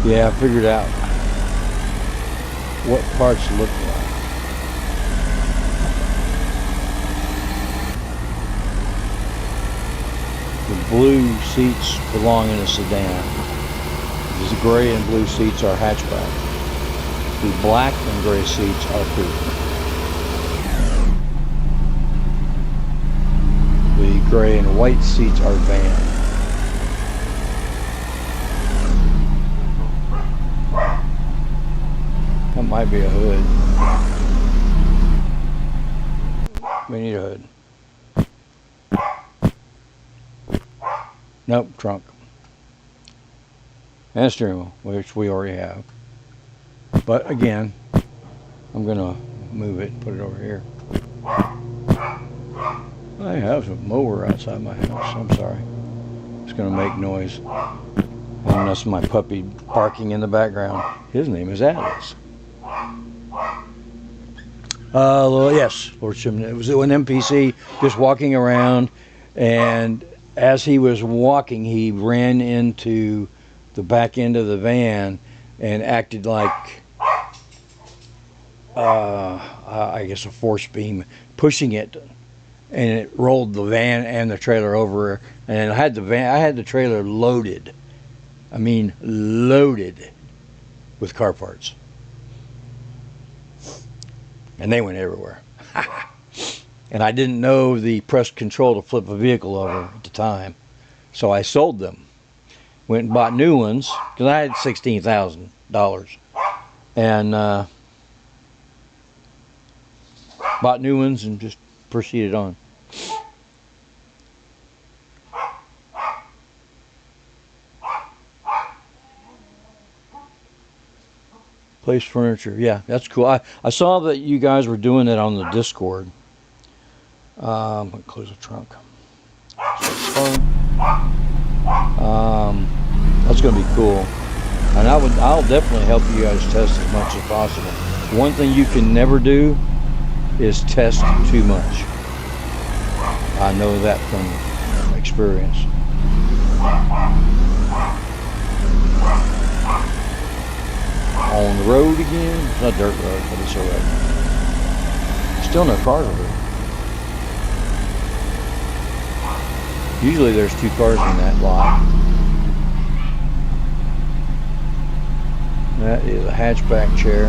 Yeah, I figured out what parts look like. The blue seats belong in a sedan. The gray and blue seats are hatchback. The black and gray seats are coupe. The gray and white seats are van. That might be a hood. We need a hood. Nope, trunk. And a steering wheel, which we already have. But again, I'm gonna move it and put it over here. I have a mower outside my house. I'm sorry. It's gonna make noise. And that's my puppy barking in the background. His name is Atlas. Yes, Lord Shimon. It was an NPC just walking around, and as he was walking, he ran into the back end of the van and acted like, I guess, a force beam, pushing it, and it rolled the van and the trailer over. And I had the trailer loaded. I mean, loaded with car parts. And they went everywhere. And I didn't know the press control to flip a vehicle over at the time. So I sold them. Went and bought new ones, because I had $16,000. And bought new ones and just proceeded on. Place furniture, yeah, that's cool. I saw that you guys were doing it on the Discord. I'm gonna close the trunk. That's gonna be cool, and I'll definitely help you guys test as much as possible. One thing you can never do is test too much. I know that from experience. On the road again. It's not a dirt road, but it's a road. Still no cars over there. Usually there's 2 cars in that lot. That is a hatchback chair.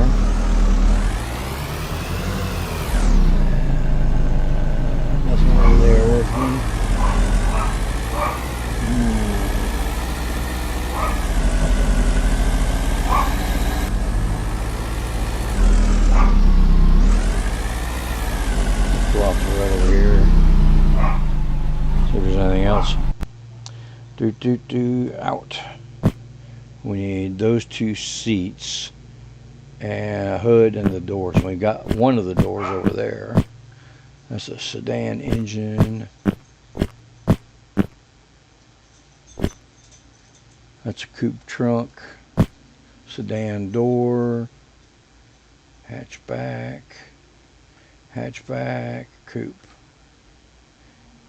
Nothing over there with me. Go off the road over here. See if there's anything else. Out. We need those 2 seats and a hood and the doors. We've got one of the doors over there. That's a sedan engine. That's a coupe trunk. Sedan door. Hatchback. Hatchback. Coupe.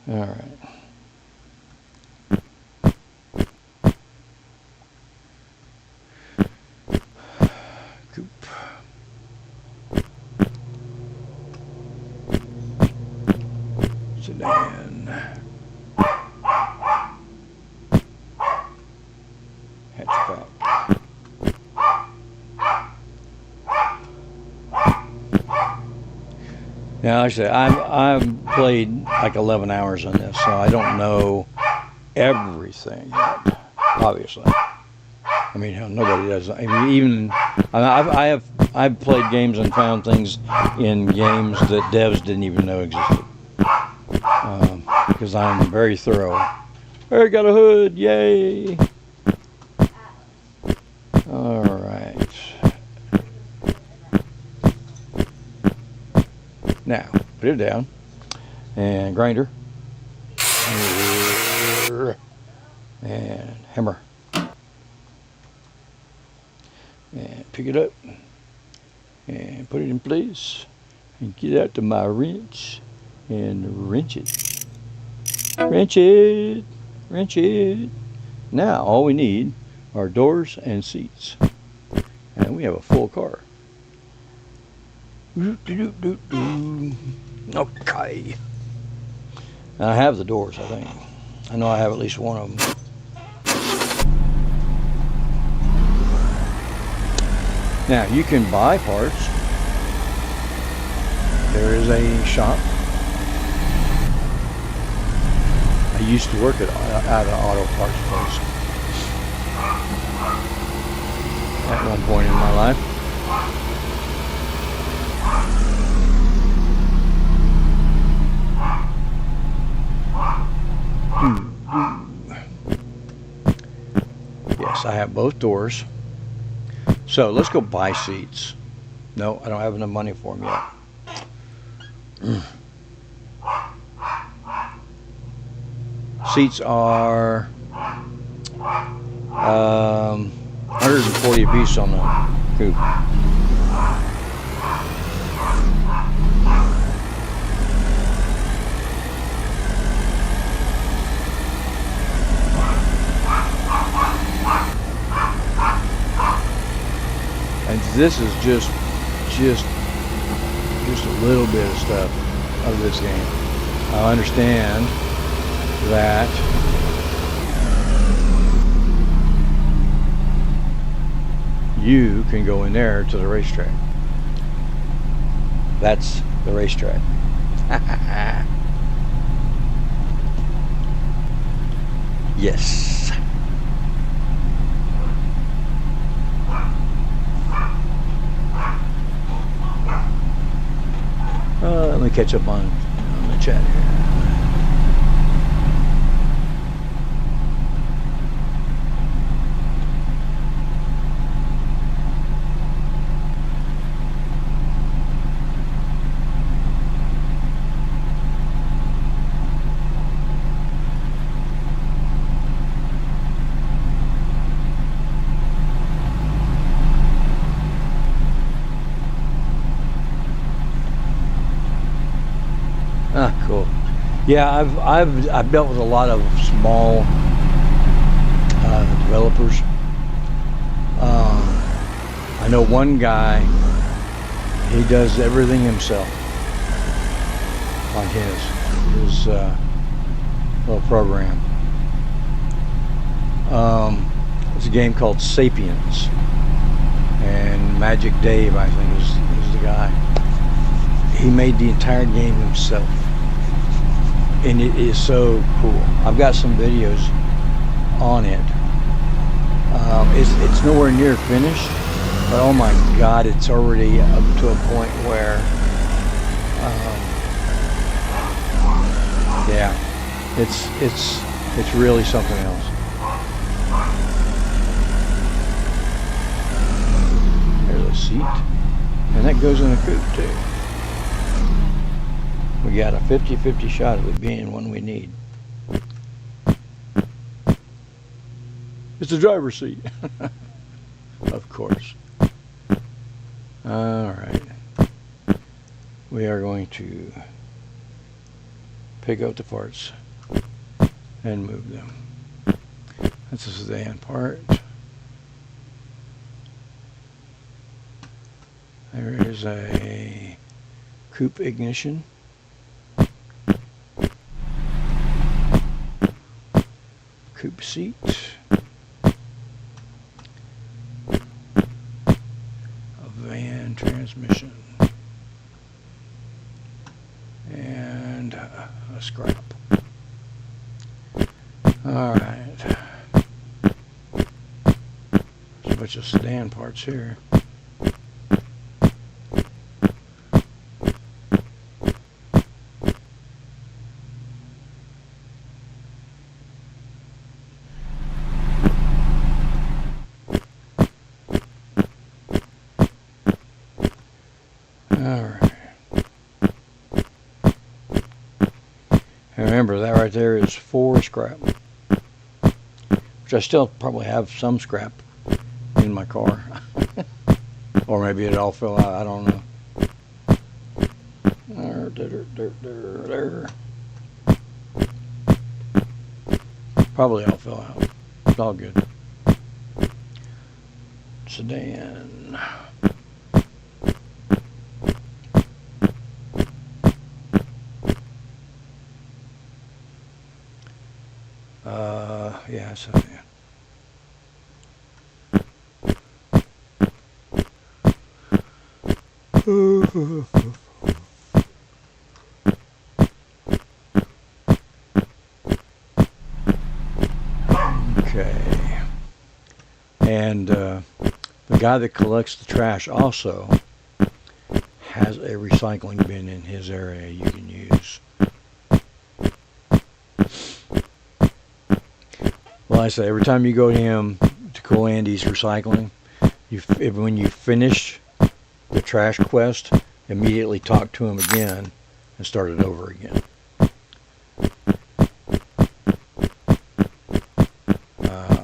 All right. Coupe. Sedan. Hatchback. Now, like I said, I've played like 11 hours on this, so I don't know everything yet, obviously. I mean, hell, nobody does. I mean, even I've played games and found things in games that devs didn't even know existed. Because I'm very thorough. Hey, got a hood! Yay! All right. Now, put it down. And grinder. And hammer. And pick it up. And put it in place. And get out to my wrench. And wrench it. Wrench it. Wrench it. Now, all we need our doors and seats. And we have a full car. Okay. And I have the doors, I think. I know I have at least one of them. Now, you can buy parts. There is a shop. I used to work at an auto parts place at one point in my life. Yes, I have both doors. So let's go buy seats. No, I don't have enough money for them yet. Seats are 140 a piece on the coupe. And this is just a little bit of stuff of this game. I understand that you can go in there to the racetrack. That's the racetrack. Yes. Let me catch up on the chat here. Ah, cool. Yeah, I've dealt with a lot of small developers. I know one guy. He does everything himself on his little program. It's a game called Sapiens, and Magic Dave, I think, is the guy. He made the entire game himself, and it is so cool. I've got some videos on it. It's nowhere near finished, but oh my God, it's already up to a point where, yeah, it's really something else. There's a seat, and that goes in a coupe too. We got a 50-50 shot of it being one we need. It's the driver's seat. Of course. Alright. We are going to pick up the parts and move them. That's the sedan part. There is a coupe ignition. Coupe seat. A van transmission. And a scrap. Alright. There's a bunch of sedan parts here. Alright. Remember, that right there is 4 scrap. Which I still probably have some scrap in my car. Or maybe it all fell out, I don't know. There. Probably all fell out. It's all good. sedan. Yeah, sedan. Okay. And the guy that collects the trash also has a recycling bin in his area you can use. Well, I say every time you go to him to Cool Andy's Recycling, when you finish the trash quest, immediately talk to him again and start it over again.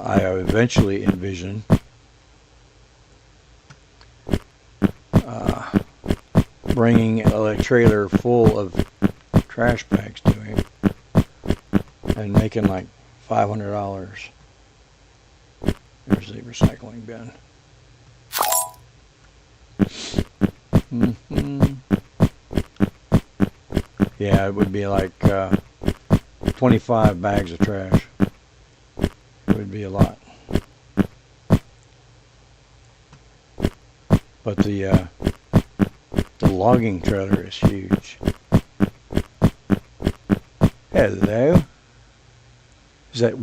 I eventually envision bringing a trailer full of trash bags to him and making like $500. There's the recycling bin. Yeah, it would be like 25 bags of trash. It would be a lot. But the logging trailer is huge. Hello. Is that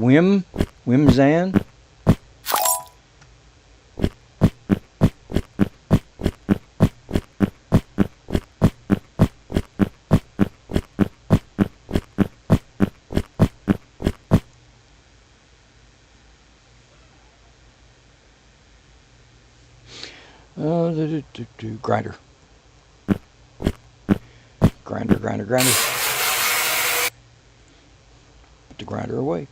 Zan? Grinder. Grinder. Put the grinder away.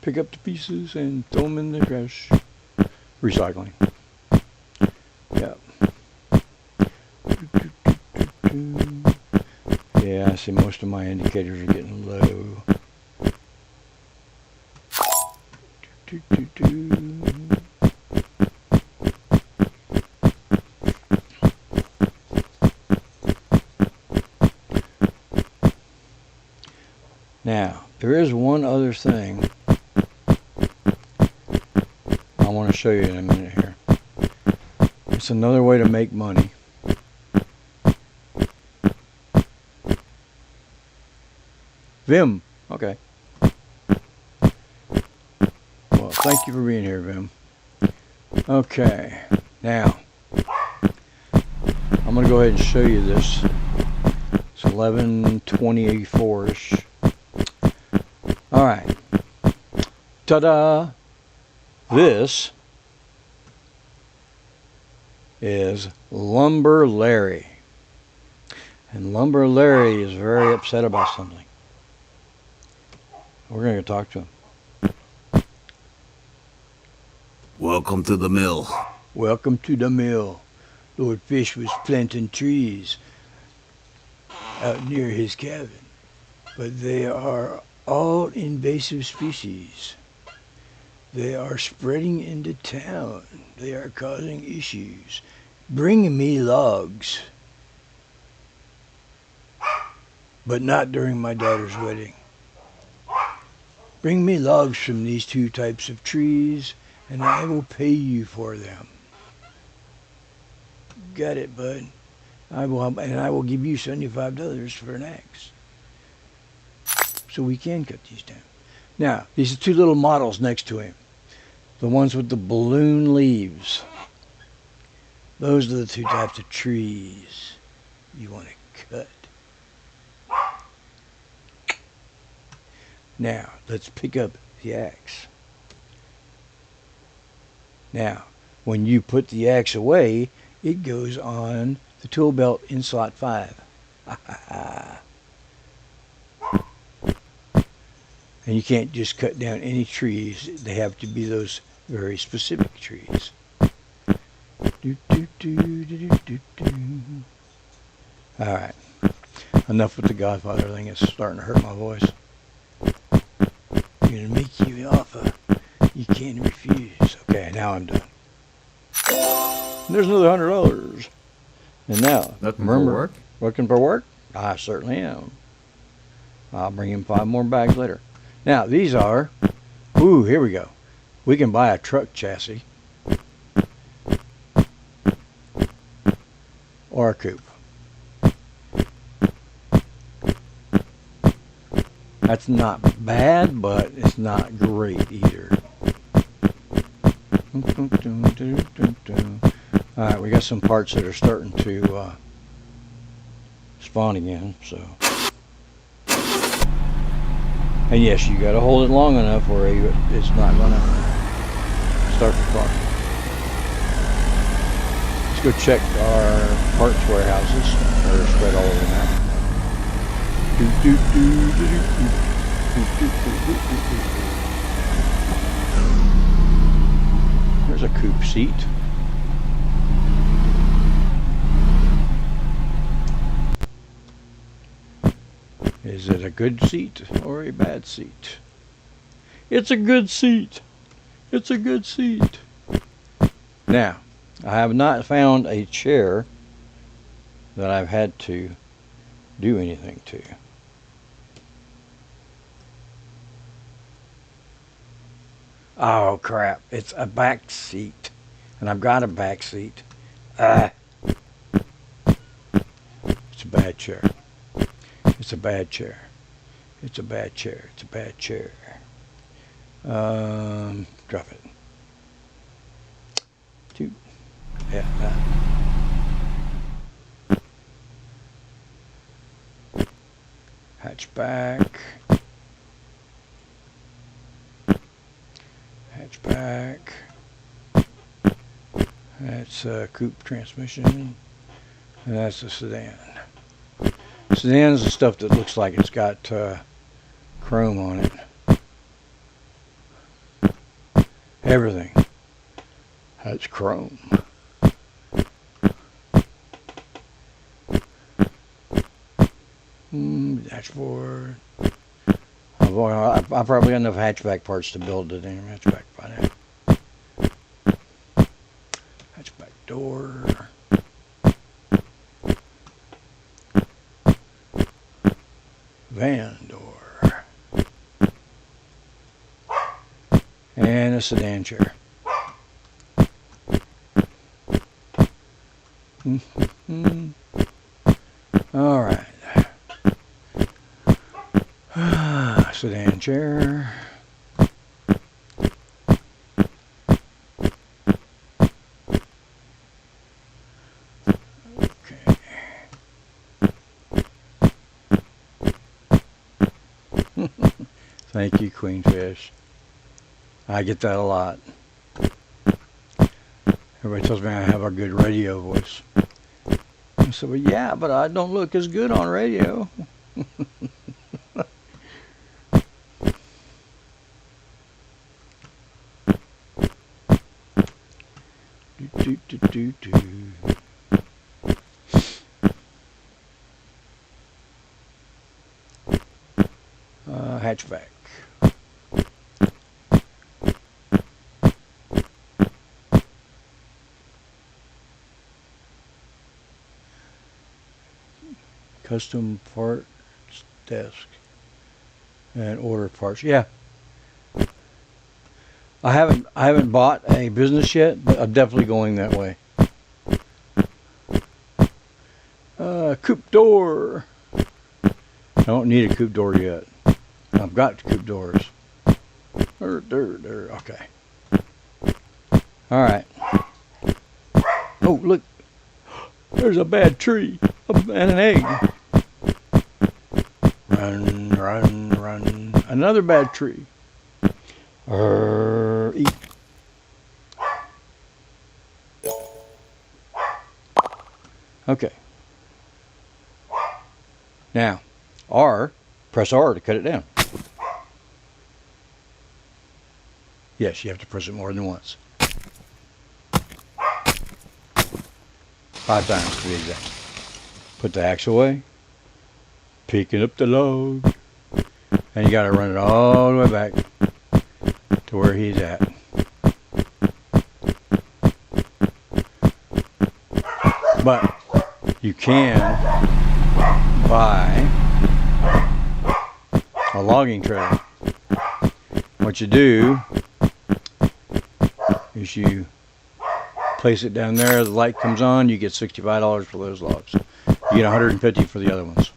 Pick up the pieces and throw them in the trash. Recycling. Yep. Yeah, I see most of my indicators are getting low. Now, there is one other thing I want to show you in a minute here. It's another way to make money. Vim, okay. Well, thank you for being here, Vim. Okay, now, I'm going to go ahead and show you this. It's 11:24-ish. Alright. Ta-da! This is Lumber Larry. And Lumber Larry is very upset about something. We're going to talk to him. Welcome to the mill. Welcome to the mill. Lord Fish was planting trees out near his cabin, but they are all invasive species. They are spreading into town. They are causing issues. Bring me logs. But not during my daughter's wedding. Bring me logs from these two types of trees, and I will pay you for them. Got it, bud. I will give you $75 for an axe. So we can cut these down. Now, these are two little models next to him. The ones with the balloon leaves. Those are the two types of trees you want to cut. Now, let's pick up the axe. Now, when you put the axe away, it goes on the tool belt in slot 5. And you can't just cut down any trees. They have to be those very specific trees. Alright. Enough with the Godfather thing. It's starting to hurt my voice. I'm going to make you an offer you can't refuse. Okay, now I'm done. There's another $100. And now, Nothing remember, for work? looking for work? I certainly am. I'll bring him 5 more bags later. Now, these are, ooh, here we go. We can buy a truck chassis or a coupe. That's not bad, but it's not great either. Alright, we got some parts that are starting to spawn again, so. And yes, you gotta hold it long enough where it's not gonna start the car. Let's go check our parts warehouses. They're spread all over the map. There's a coupe seat. Is it a good seat or a bad seat? It's a good seat. It's a good seat. Now, I have not found a chair that I've had to do anything to. Oh crap, it's a back seat. And I've got a back seat. It's a bad chair. It's a bad chair. It's a bad chair. It's a bad chair. Drop it. Two. Yeah, that. Hatchback. Hatchback. That's a coupe transmission. And that's a sedan. Sedan is the stuff that looks like it's got chrome on it. Everything has chrome. Dashboard. I probably got enough hatchback parts to build the damn hatchback by now. Hatchback door. Van door. And a sedan chair. All right. Sedan chair. Okay. Thank you, Queenfish. I get that a lot. Everybody tells me I have a good radio voice. I said, well, yeah, but I don't look as good on radio. Hatchback. Custom parts desk and order parts. Yeah, I haven't bought a business yet, but I'm definitely going that way. Coupe door. I don't need a coupe door yet. I've got coupe doors. Okay. All right. Oh, look. There's a bad tree and an egg. Run, run, run. Another bad tree. Eat. Okay. Now, press R to cut it down. Yes, you have to press it more than once. 5 times to be exact. Put the axe away. Picking up the log. And you got to run it all the way back to where he's at. But you can buy a logging trailer. What you do is you place it down there, the light comes on, you get $65 for those logs. You get $150 for the other ones.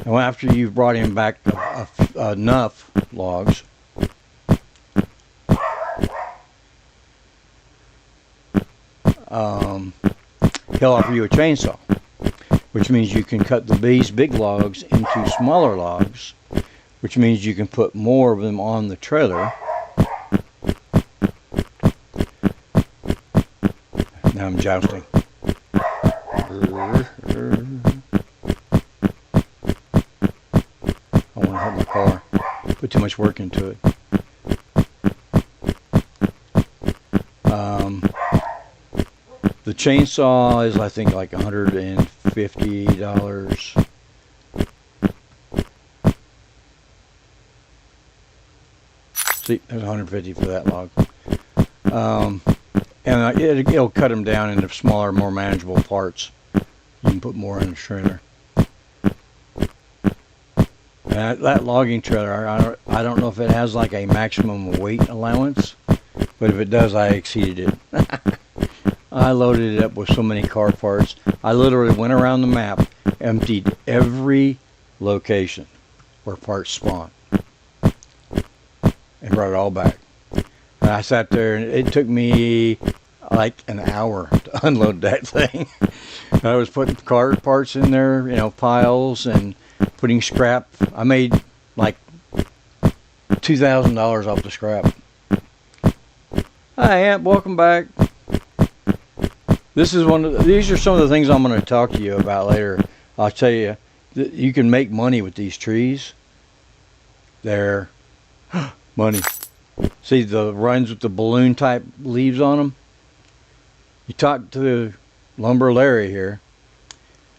Now after you've brought him back enough logs, he'll offer you a chainsaw, which means you can cut these big logs into smaller logs, which means you can put more of them on the trailer. Now I'm jousting. I want to hurt my car. Put too much work into it. The chainsaw is, I think, like $150. See, there's $150 for that log. And it'll cut them down into smaller, more manageable parts. You can put more in the trailer. And that logging trailer, I don't know if it has like a maximum weight allowance, but if it does, I exceeded it. I loaded it up with so many car parts. I literally went around the map, emptied every location where parts spawn, and brought it all back. And I sat there, and it took me like an hour to unload that thing. I was putting car parts in there, piles, and putting scrap. I made like $2,000 off the scrap. Hi, Amp, welcome back. These are some of the things I'm going to talk to you about later. I'll tell you that you can make money with these trees. They're money. See the runs with the balloon type leaves on them? You talk to Lumber Larry here,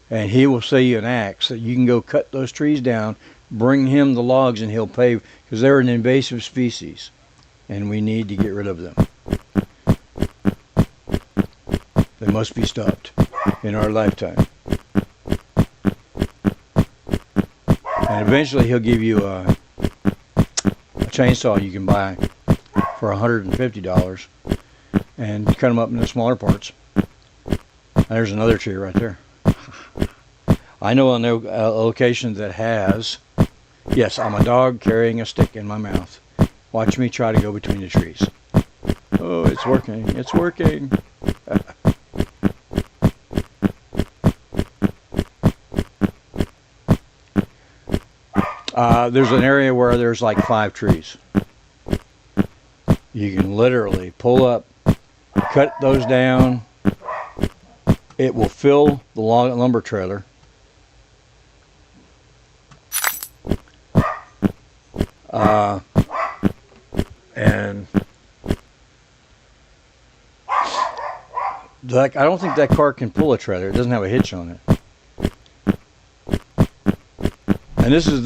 and he will sell you an axe that you can go cut those trees down, bring him the logs, and he'll pay, because they're an invasive species, and we need to get rid of them. They must be stopped in our lifetime. And eventually he'll give you a chainsaw you can buy for $150 and cut them up into smaller parts. There's another tree right there. I know a location that has, yes, I'm a dog carrying a stick in my mouth. Watch me try to go between the trees. Oh, it's working. It's working. There's an area where there's like 5 trees. You can literally pull up, cut those down. It will fill the lumber trailer. And I don't think that car can pull a trailer. It doesn't have a hitch on it. And this is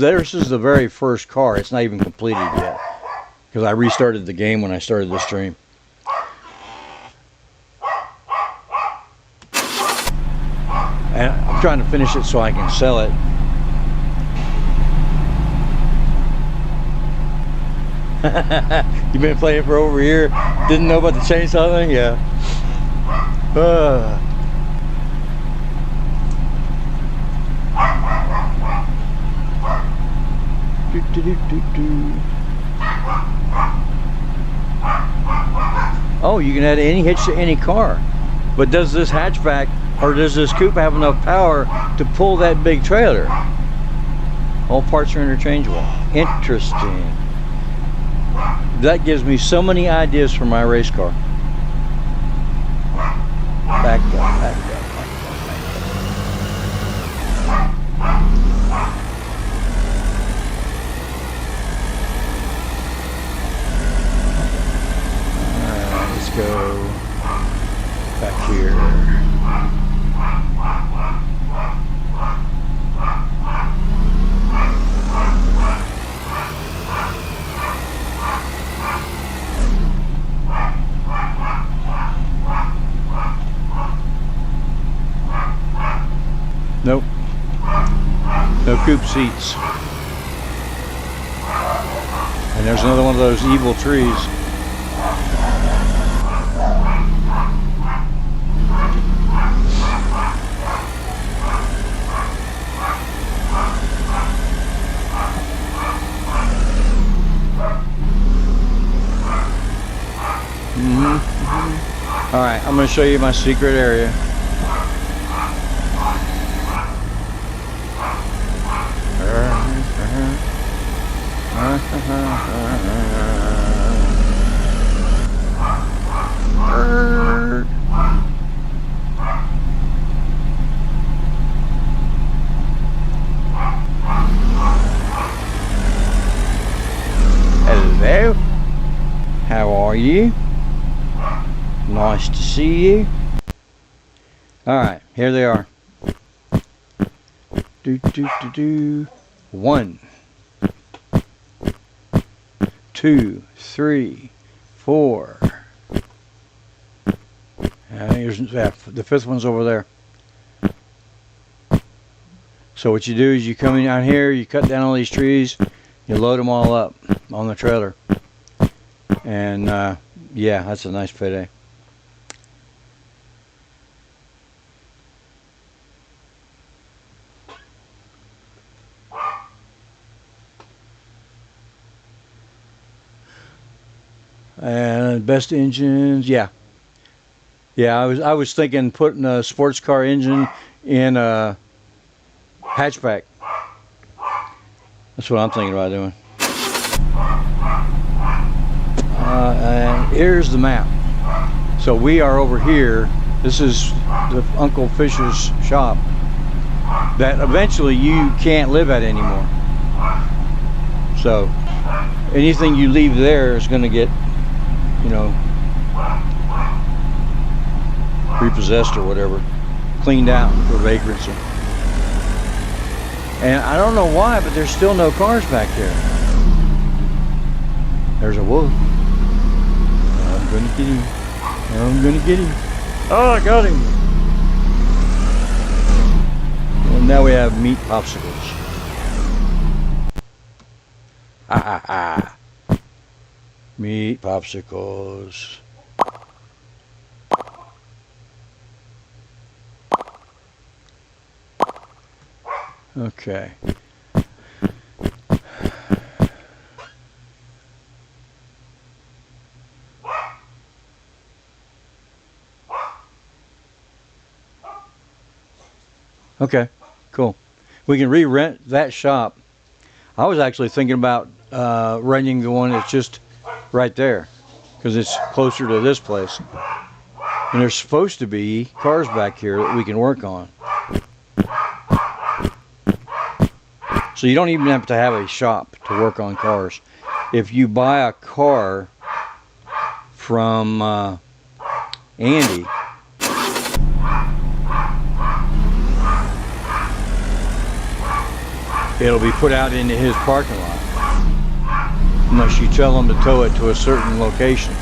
the very first car. It's not even completed yet, because I restarted the game when I started the stream. And I'm trying to finish it so I can sell it. You've been playing for over a year. Didn't know about the chainsaw thing? Yeah. Oh, you can add any hitch to any car. But does this hatchback or does this coupe have enough power to pull that big trailer? All parts are interchangeable. Interesting. That gives me so many ideas for my race car. Back up, back up, back up, Alright, let's go back here. scoop seats. And there's another one of those evil trees. All right, I'm going to show you my secret area. Hello, how are you? Nice to see you. Alright, here they are. One, 2, 3, 4. Here's the fifth one's over there. So what you do is you come in down here, you cut down all these trees, you load them all up on the trailer. And yeah, that's a nice payday. And best engines, yeah. I was thinking putting a sports car engine in a hatchback. That's what I'm thinking about doing. And here's the map. So we are over here. This is the Uncle Fisher's shop that eventually you can't live at anymore. So anything you leave there is going to get, you know, repossessed or whatever, cleaned out for vagrancy. And I don't know why, but there's still no cars back there. There's a wolf. I'm gonna get him. I'm gonna get him. Oh, I got him. Well, now we have meat popsicles. Ha ha ha. Meat popsicles. Okay. Okay, cool. We can re-rent that shop. I was actually thinking about renting the one that's just right there, because it's closer to this place. And there's supposed to be cars back here that we can work on. So you don't even have to have a shop to work on cars. If you buy a car from Andy, it'll be put out into his parking lot, unless you tell him to tow it to a certain location.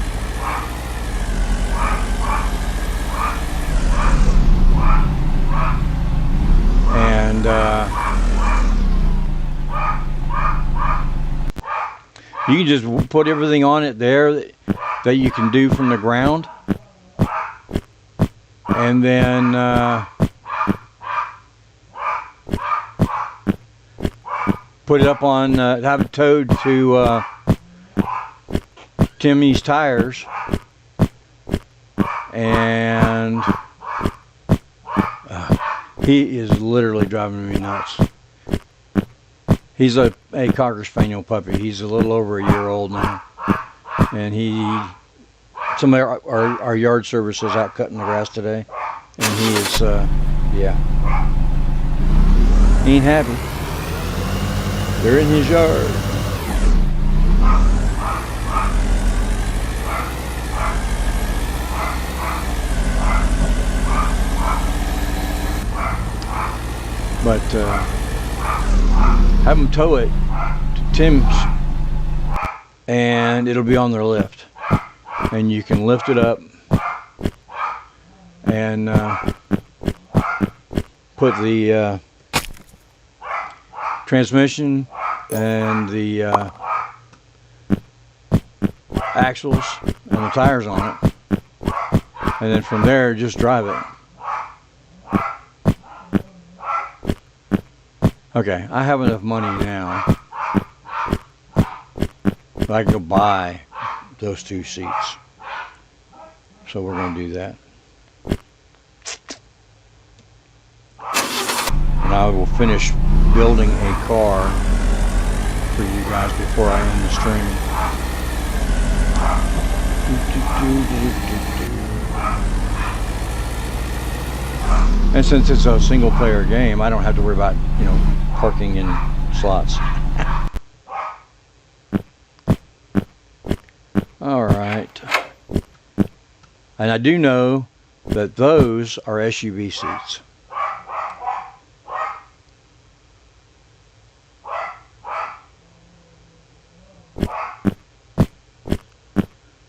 And you can just put everything on it there that you can do from the ground, and then put it up on, have it towed to Timmy's Tires, and he is literally driving me nuts. He's a Cocker Spaniel puppy. He's a little over a year old now, and some of our yard service is out cutting the grass today, and he is yeah, he ain't happy. They're in his yard. But have them tow it to Tim's, and it'll be on their lift, and you can lift it up and put the transmission and the axles and the tires on it. And then from there, just drive it. Okay, I have enough money now that I can go buy those 2 seats. So we're going to do that. And I will finish building a car for you guys before I end the stream. And since it's a single player game, I don't have to worry about, parking in slots. All right. And I do know that those are SUV seats.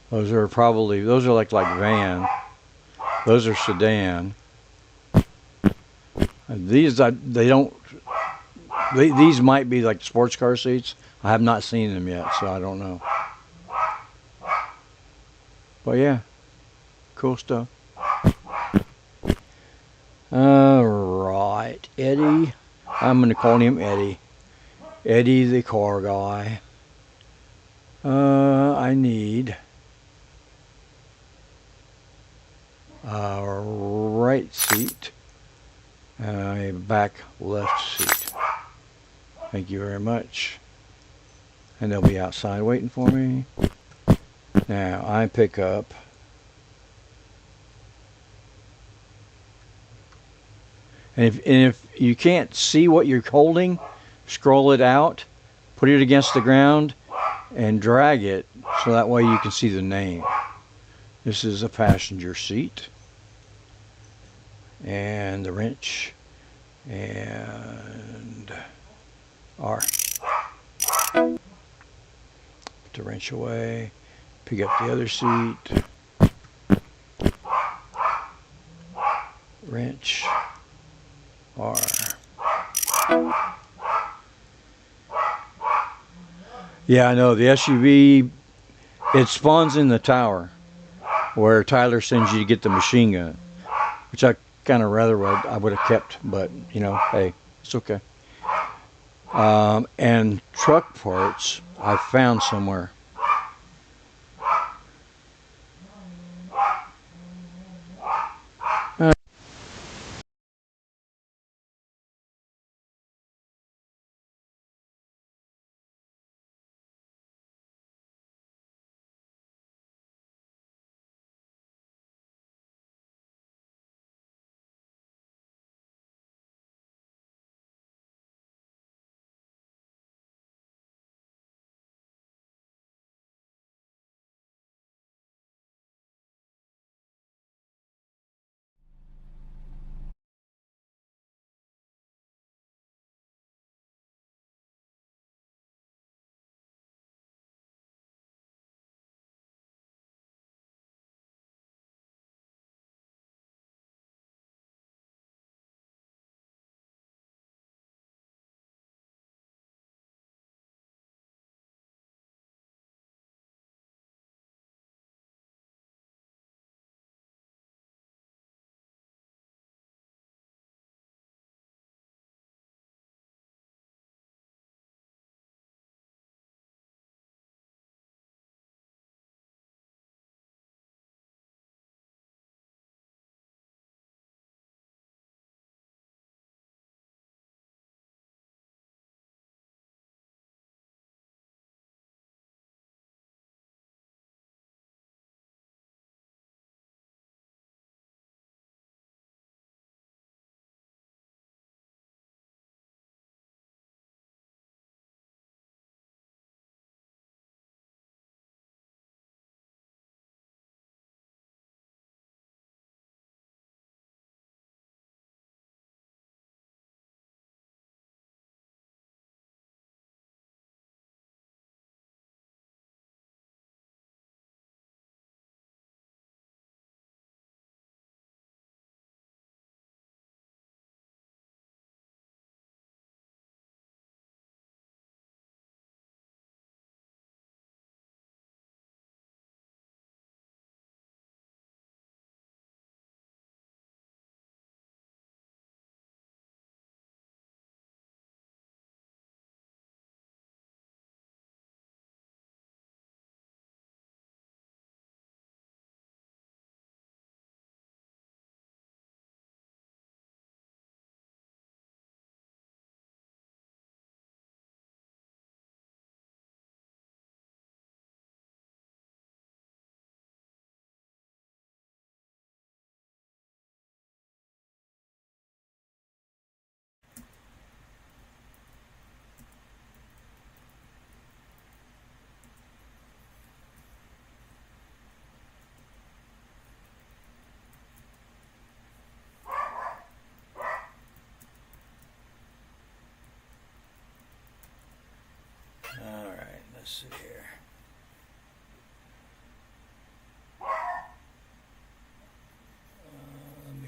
Those are like van. Those are sedan. These these might be like sports car seats. I have not seen them yet, so I don't know. But yeah, cool stuff. All right, Eddie. I'm gonna call him Eddie. Eddie the car guy. I need a right seat and a back left seat. Thank you very much. And they'll be outside waiting for me. Now I pick up and if you can't see what you're holding, scroll it out, put it against the ground, and drag it so that way you can see the name. This is a passenger seat. And the wrench. And R. Put the wrench away. Pick up the other seat. Wrench. R. Yeah, I know. The SUV, it spawns in the tower where Tyler sends you to get the machine gun, which I kind of I would have kept, but, hey, it's okay. And truck parts I found somewhere.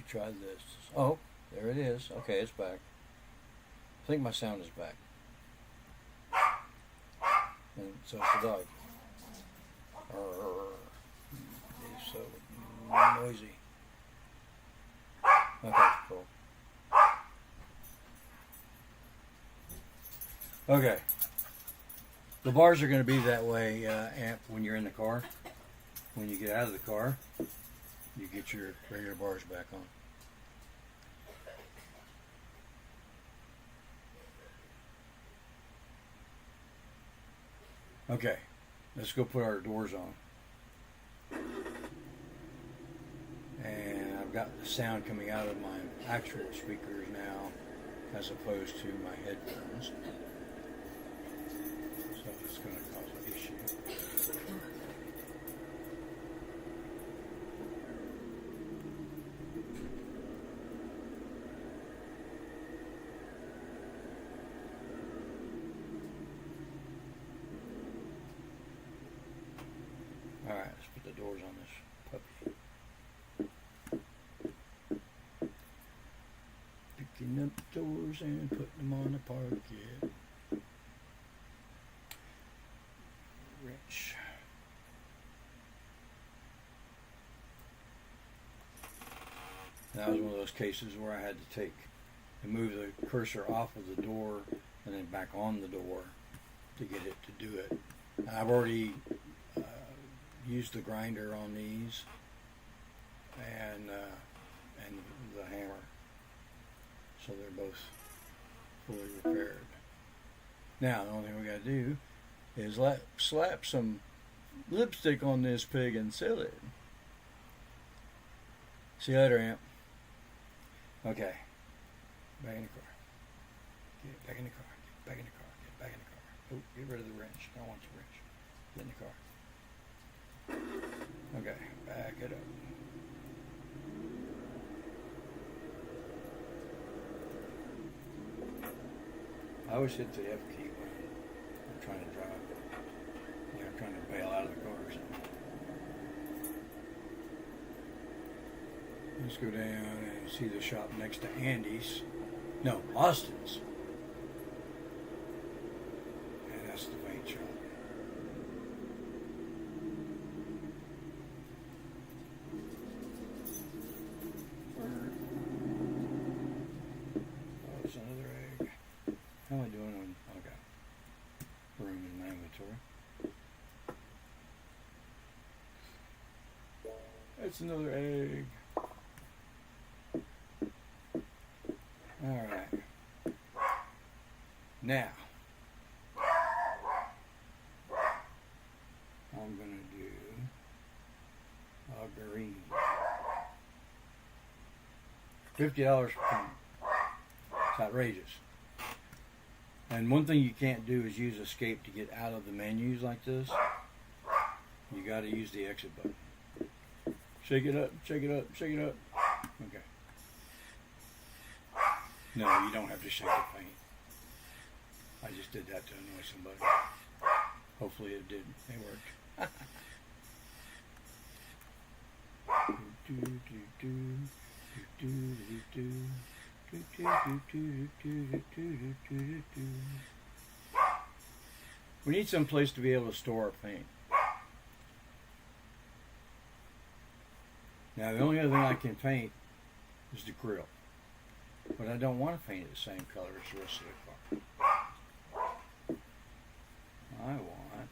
try this. Oh, there it is. Okay, it's back. I think my sound is back. And so it's the dog. He's so noisy. Okay, cool. Okay. The bars are going to be that way, Amp, when you're in the car. When you get out of the car, you get your regular bars back on. Okay, let's go put our doors on. And I've got the sound coming out of my actual speakers now as opposed to my headphones. So it's going to cause an issue. Alright, let's put the doors on this puppy. Picking up doors and putting them on the parquet. Wrench. That was one of those cases where I had to take and move the cursor off of the door and then back on the door to get it to do it. And I've already used the grinder on these and the hammer, so they're both fully repaired. Now the only thing we got to do is slap some lipstick on this pig and sell it. See you later, Amp. Okay, back in the car. Get back in the car. Get back in the car. Get back in the car. Oh, get rid of the wrench. I don't want the wrench. Get in the car. Okay, back it up. I always hit the F key when I'm trying to drive. Like I'm trying to bail out of the car or something. Let's go down and see the shop next to Andy's. No, Austin's. And that's the paint shop. Oh, it's another egg. How am I doing on, okay, room in my inventory. That's another egg. Alright. Now, I'm going to do a green. $50 per pound. It's outrageous. And one thing you can't do is use escape to get out of the menus like this. You got to use the exit button. Shake it up, shake it up, shake it up. Okay. No, you don't have to shake the paint. I just did that to annoy somebody. Hopefully it did. It worked. We need some place to be able to store our paint. Now the only other thing I can paint is the grill. But I don't want to paint it the same color as the rest of the car. I want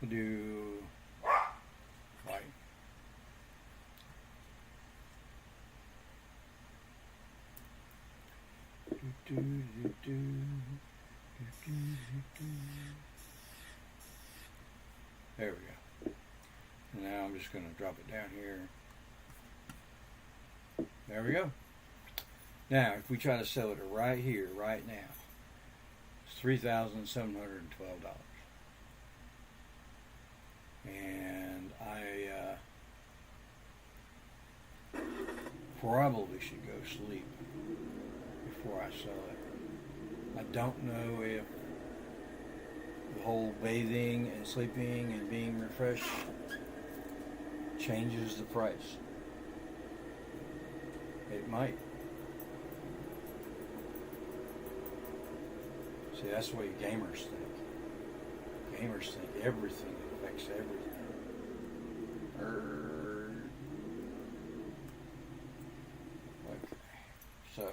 we'll do white. There we go. And now I'm just going to drop it down here. There we go. Now, if we try to sell it right here, right now, it's $3,712. And I probably should go sleep before I sell it. I don't know if whole bathing and sleeping and being refreshed changes the price. It might. See, that's the way gamers think. Gamers think everything affects everything. Okay, so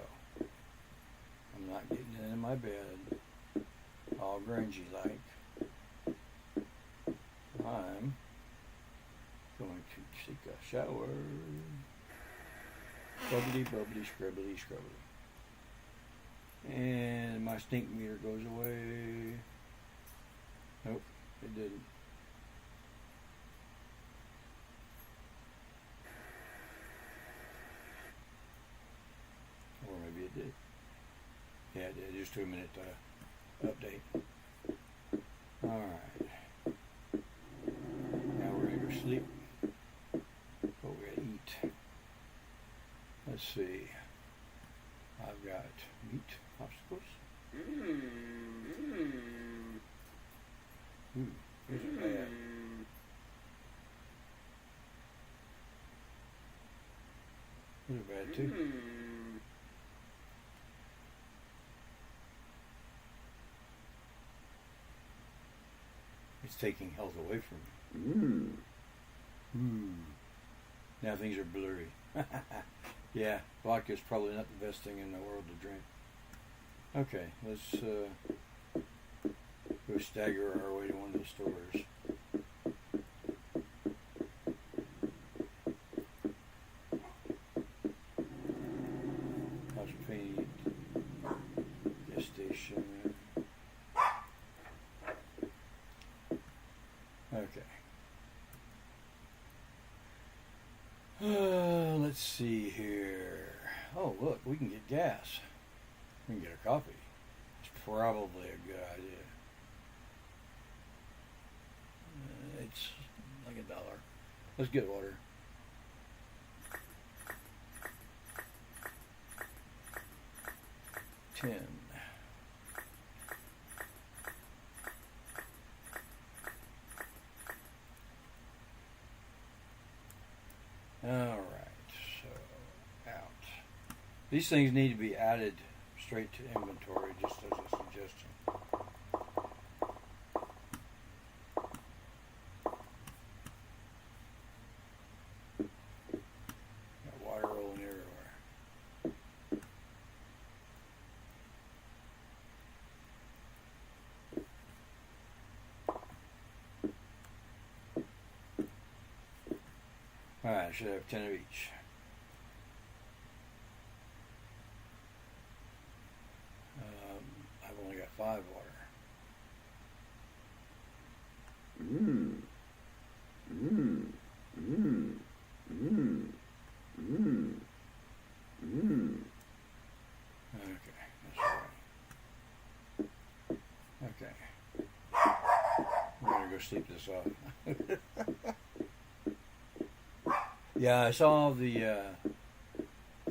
I'm not getting in my bed all grungy like. I'm going to take a shower. Bubbly, bubbly, scrubbly, scrubbly. And my stink meter goes away. Nope, it didn't. Or maybe it did. Yeah, it did. Just 2 minute update. Alright. Now we're going to go sleep. What we gotta eat. Let's see. I've got meat popsicles. Ooh, these are bad. These are bad too. It's taking health away from me. Now things are blurry. Yeah, vodka is probably not the best thing in the world to drink. Okay, let's go stagger our way to one of the stores. House paint, gas station. Okay. Let's see here. Oh, look, we can get gas. We can get a coffee. It's probably a good idea. It's like $1. Let's get water. $10. Alright, so out. These things need to be added straight to inventory, just as a suggestion. Got water rolling everywhere. Alright, I should have 10 of each. I've only got 5 water. Okay, that's right. Okay. We're gonna go sleep this off. Yeah, I saw the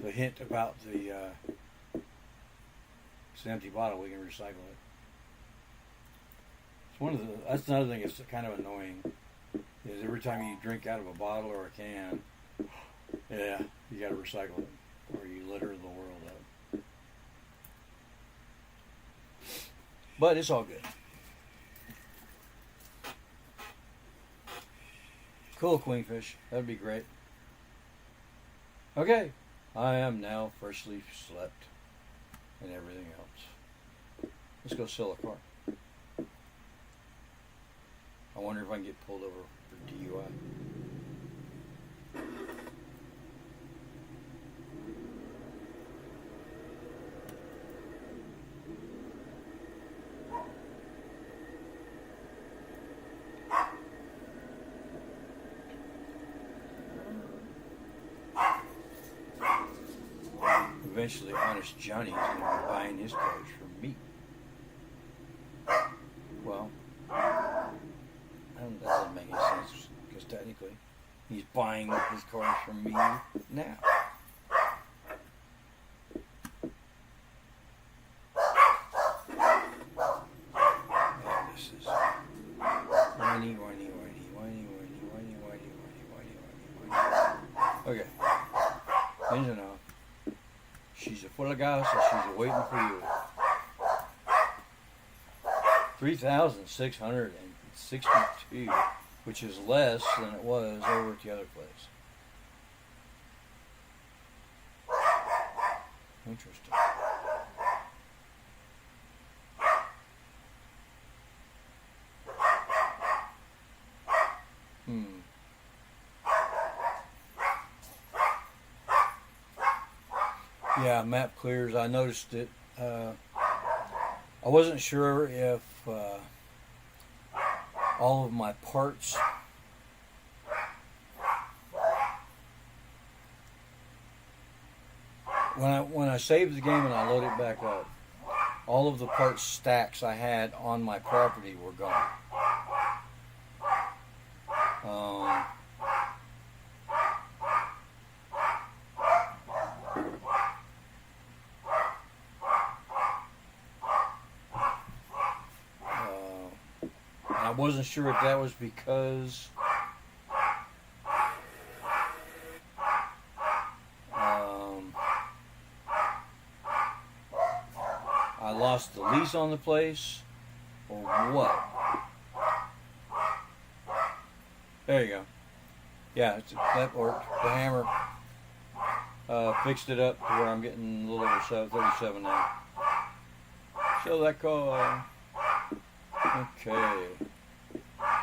hint about the it's an empty bottle. We can recycle it. It's one of the. That's another thing that's kind of annoying. Is every time you drink out of a bottle or a can, yeah, you got to recycle it, or you litter the world up. But it's all good. Cool, Queenfish. That'd be great. Okay, I am now freshly slept and everything else. Let's go sell a car. I wonder if I can get pulled over for DUI. Eventually, Honest Johnny is going to be buying his cars from me. Well, that doesn't make any sense because technically, he's buying his cars from me now. Yeah, this is. full of gas and she's waiting for you. 3,662, which is less than it was over at the other place. Interesting. Yeah, map clears. I noticed it. I wasn't sure if all of my parts when I saved the game and I load it back up, all of the parts stacks I had on my property were gone. I wasn't sure if that was because I lost the lease on the place or what. There you go. Yeah, that worked. The hammer fixed it up to where I'm getting a little over 37 now. Show that car. Okay.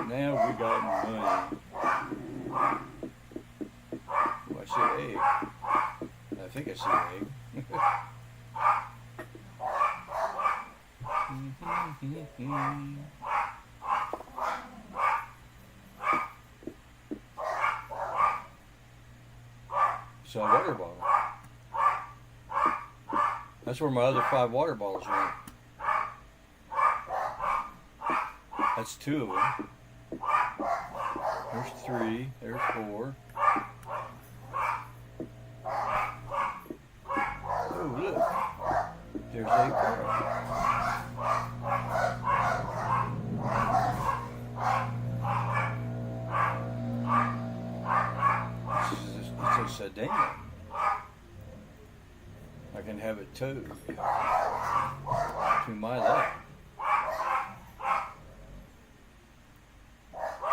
Now we got money. Oh, I see an egg. I think I see an egg. So a water bottle. That's where my other 5 water bottles went. That's 2 of them. There's 3. There's 4. Oh, look. There's a girl. It's a sedan. I can have it towed to my left.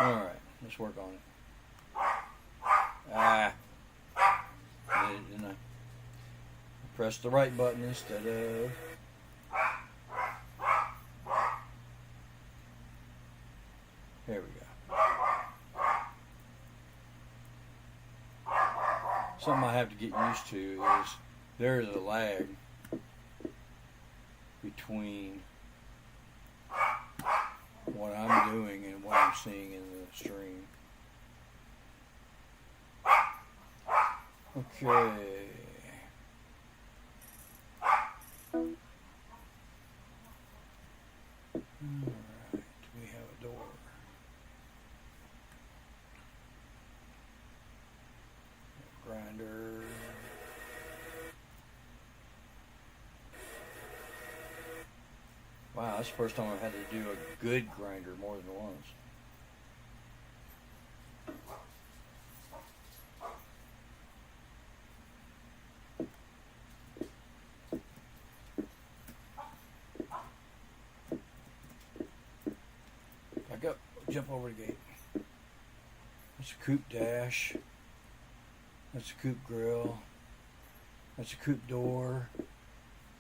Alright, let's work on it. I did it, didn't I? Press the right button instead of... There we go. Something I have to get used to is there's a lag between what I'm doing and what I'm seeing in the stream. Okay. Alright, we have a door. Grinder. Wow, that's the first time I've had to do a good grinder more than once. Back up, jump over the gate. That's a coupe dash. That's a coupe grill. That's a coupe door.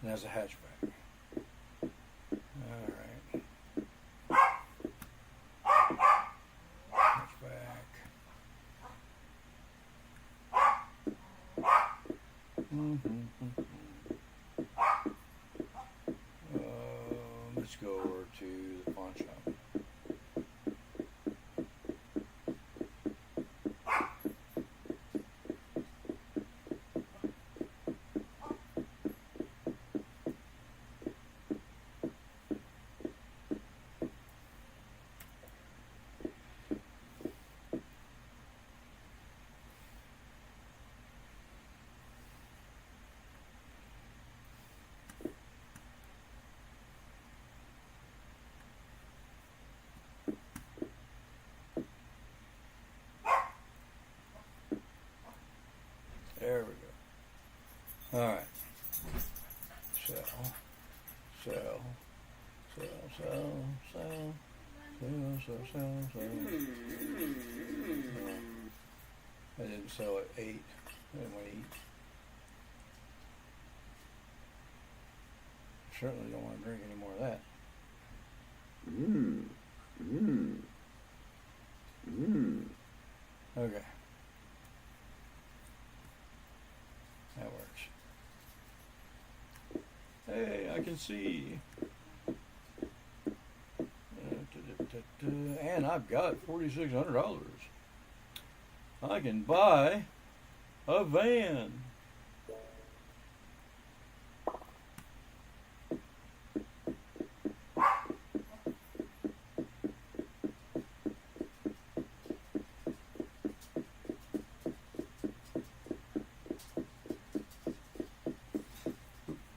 And that's a hatchback. Alright. Hatchback. Let's go over to the pawn shop. I didn't sell at 8. I didn't want to eat. Certainly don't want to drink any more of that. Okay. That works. Hey, I can see. And I've got $4,600. I can buy a van.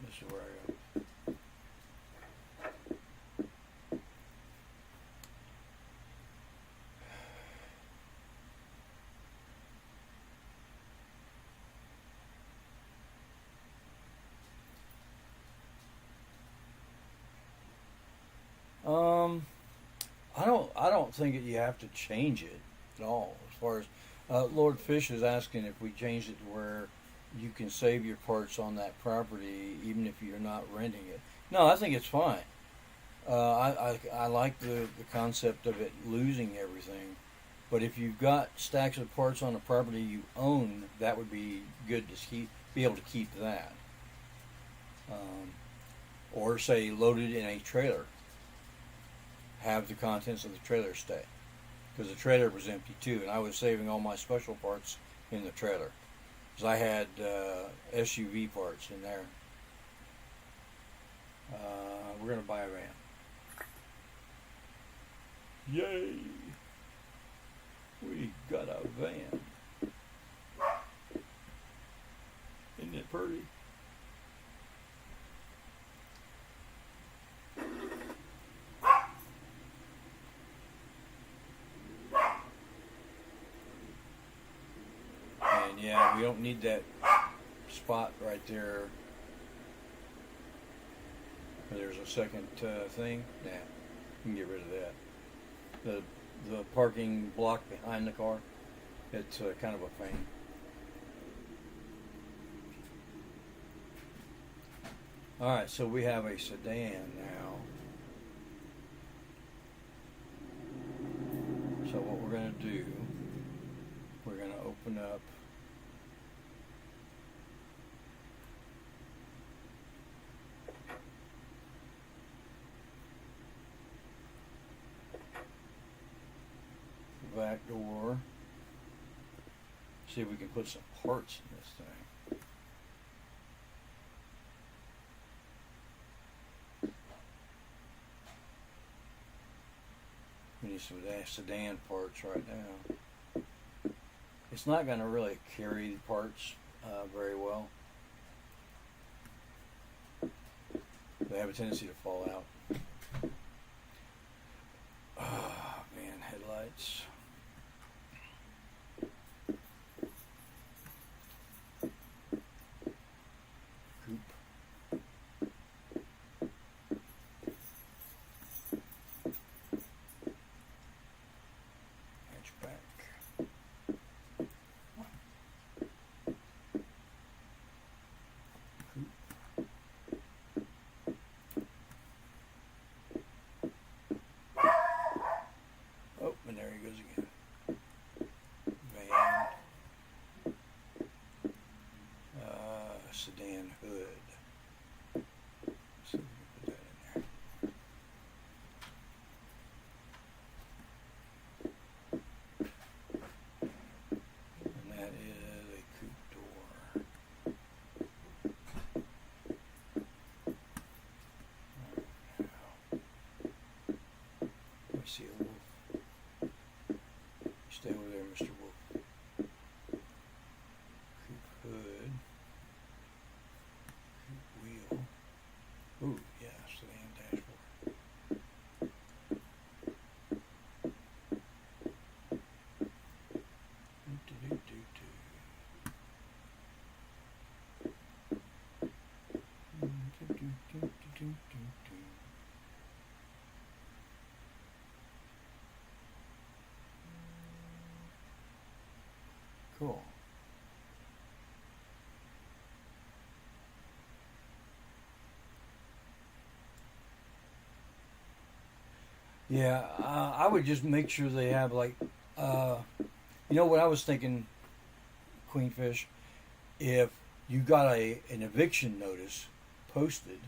This is where I go. I don't think that you have to change it at all. As far as Lord Fish is asking if we changed it to where you can save your parts on that property even if you're not renting it. No, I think it's fine. I like the concept of it losing everything, but if you've got stacks of parts on a property you own, that would be good to be able to keep that. Or say loaded in a trailer. Have the contents of the trailer stay, because the trailer was empty too, and I was saving all my special parts in the trailer because I had SUV parts in there. We're gonna buy a van. Yay! We got a van. Isn't it pretty? And yeah, we don't need that spot right there. There's a second thing. Nah, we can get rid of that. The parking block behind the car, it's kind of a pain. Alright, so we have a sedan now. So what we're going to do, we're going to open up the back door. See if we can put some parts in this thing. We need some sedan parts right now. It's not going to really carry the parts very well. They have a tendency to fall out. Oh man, headlights. Sedan hood. So we can put that in there. And that is a coupe door. Let me see a wolf. Stay over there, Mr. Wolf. Coupe hood. Wheel. Ooh, yeah, sedan dashboard. Yeah, I would just make sure they have like, you know what I was thinking, Queenfish, if you got an eviction notice posted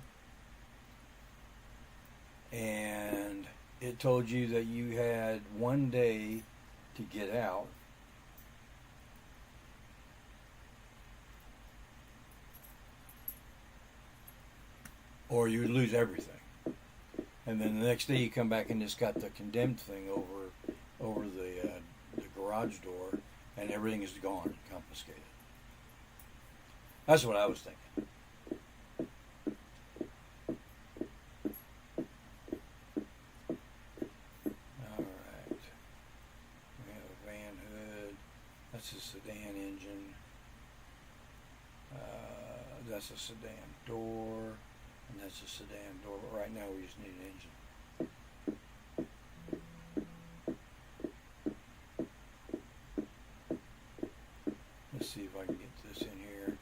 and it told you that you had 1 day to get out, or you would lose everything. And then the next day you come back and it's got the condemned thing over the garage door, and everything is gone, confiscated. That's what I was thinking. All right. We have a van hood. That's a sedan engine. That's a sedan door. And that's a sedan door, but right now we just need an engine. Let's see if I can get this in here.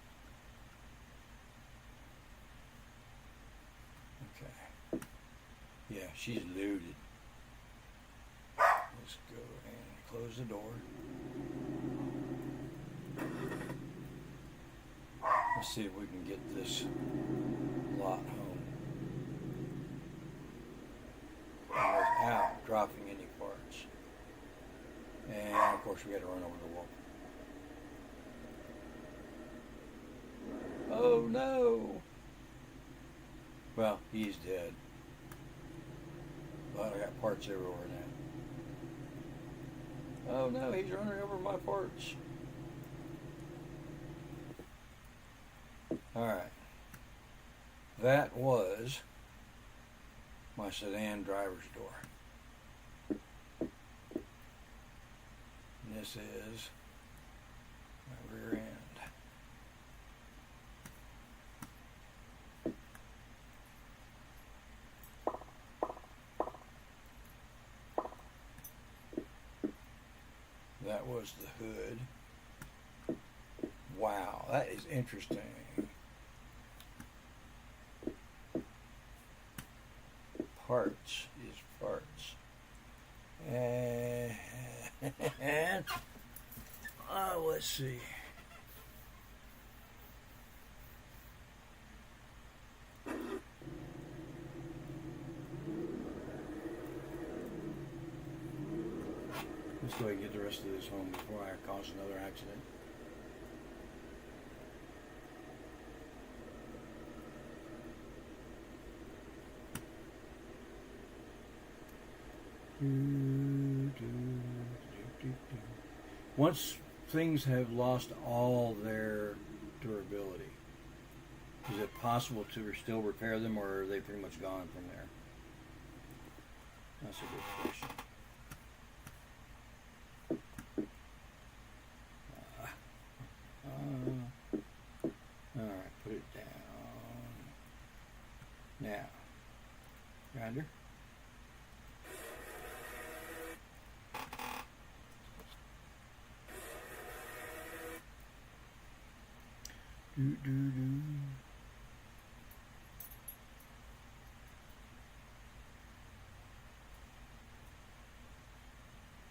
Okay. Yeah, she's loaded. Let's go and close the door. Let's see if we can get this lot home without dropping any parts. And of course we got to run over the wall. Oh no! Well, he's dead. But I got parts everywhere now. Oh no, he's running over my parts. Alright. That was my sedan driver's door. And this is my rear end. That was the hood. Wow, that is interesting. Parts is parts. And let's see. Let's go ahead and get the rest of this home before I cause another accident. Once things have lost all their durability, is it possible to still repair them, or are they pretty much gone from there? That's a good question. Alright, put it down. Now, grinder. Do.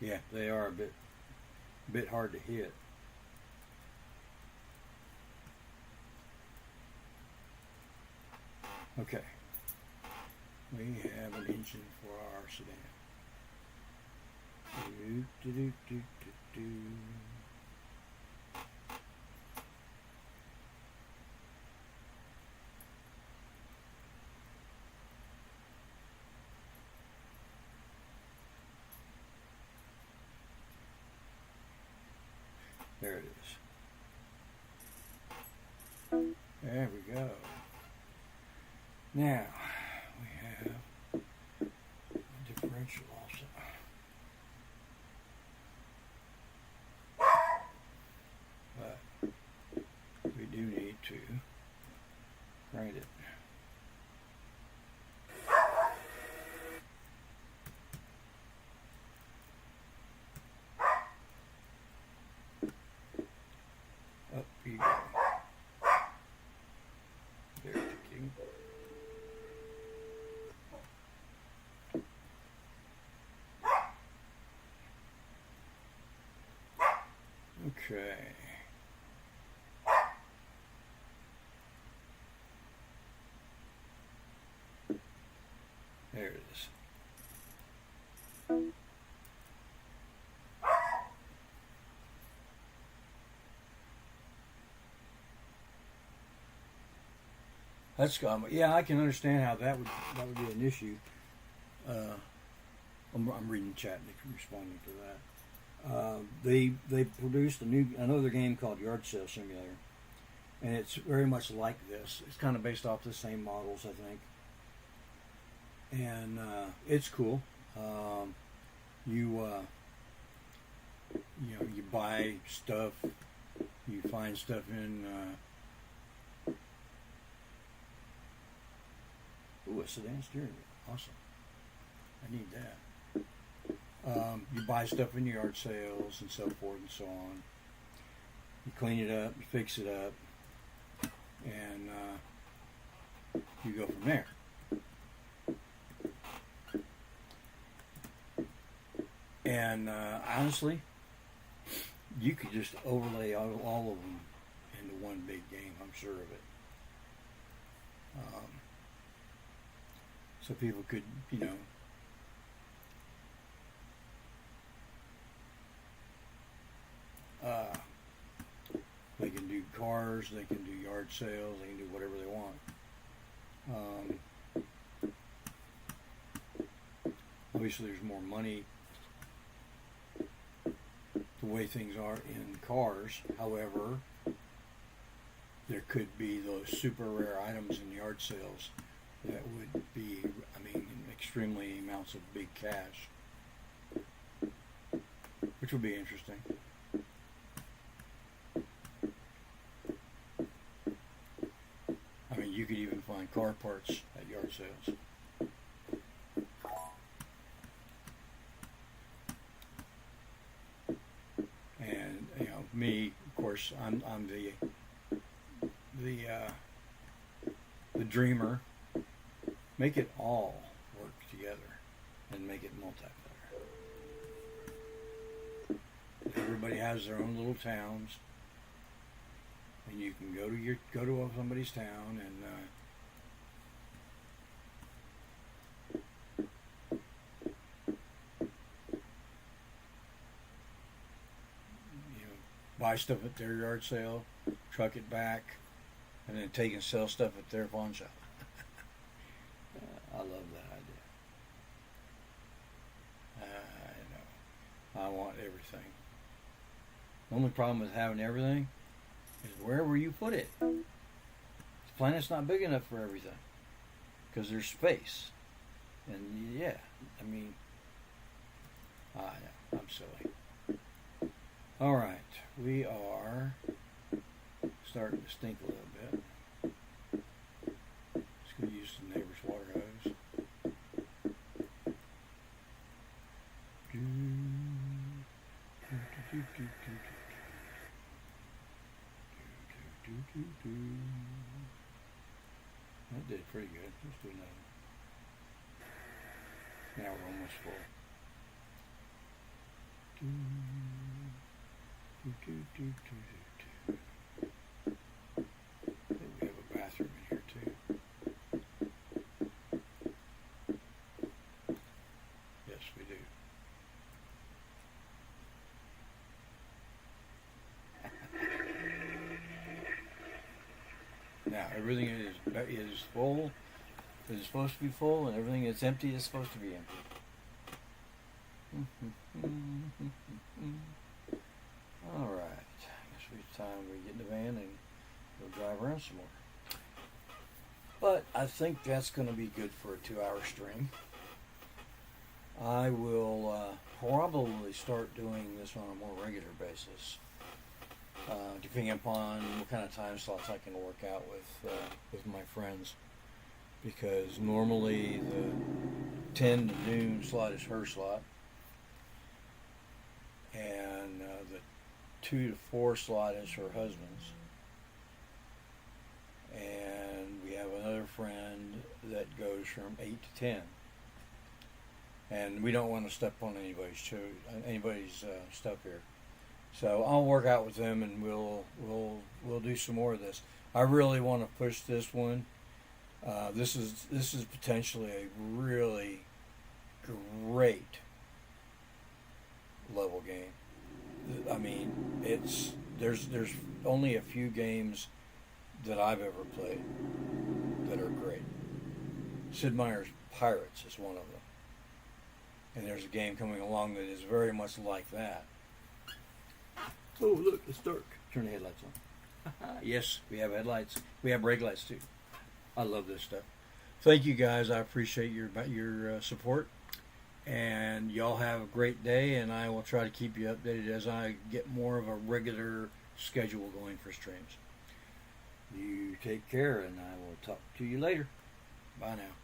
Yeah, they are a bit hard to hit. Okay. We have an engine for our sedan. Do. There it is. There we go. Now, we have a differential also. But we do need to grind it. Up you go. There's the king. Okay. There it is. That's yeah. I can understand how that would be an issue. I'm reading the chat and responding to that. They produced another game called Yard Sale Simulator, and it's very much like this. It's kind of based off the same models, I think, and it's cool. You buy stuff, you find stuff in. Ooh, a sedan steering wheel. Awesome. I need that. You buy stuff in yard sales and so forth and so on. You clean it up, you fix it up, and you go from there. And honestly, you could just overlay all of them into one big game. I'm sure of it. So people could, they can do cars, they can do yard sales, they can do whatever they want. Obviously, there's more money the way things are in cars. However, there could be those super rare items in yard sales that would be, extremely amounts of big cash, which would be interesting. You could even find car parts at yard sales. And me, of course, I'm the dreamer. Make it all work together and make it multiplayer. Everybody has their own little towns, and you can go to somebody's town and buy stuff at their yard sale, truck it back, and then take and sell stuff at their pawn shop. I love that idea. I know. I want everything. The only problem with having everything is wherever you put it. The planet's not big enough for everything because there's space. And yeah, I'm silly. All right, we are starting to stink a little bit. Just going to use the neighbor's water hose. That did pretty good. Let's do another. Now we're almost full. I think we have a bathroom in here too. Yes, we do. Now everything is full. It is supposed to be full, and everything that's empty is supposed to be empty. All right. I guess it's time we get in the van and go drive around some more. But I think that's going to be good for a 2-hour stream. I will probably start doing this on a more regular basis, depending upon what kind of time slots I can work out with my friends. Because normally the 10 to noon slot is her slot, and the 2 to 4 slot is her husband's. And we have another friend that goes from 8 to 10. And we don't want to step on anybody's stuff here. So I'll work out with them, and we'll do some more of this. I really want to push this one. This is potentially a really great level game. I mean, there's only a few games that I've ever played that are great. Sid Meier's Pirates is one of them, and there's a game coming along that is very much like that. Oh, look, it's dark. Turn the headlights on. Yes, we have headlights. We have brake lights too. I love this stuff. Thank you guys. I appreciate your support. And y'all have a great day, and I will try to keep you updated as I get more of a regular schedule going for streams. You take care, and I will talk to you later. Bye now.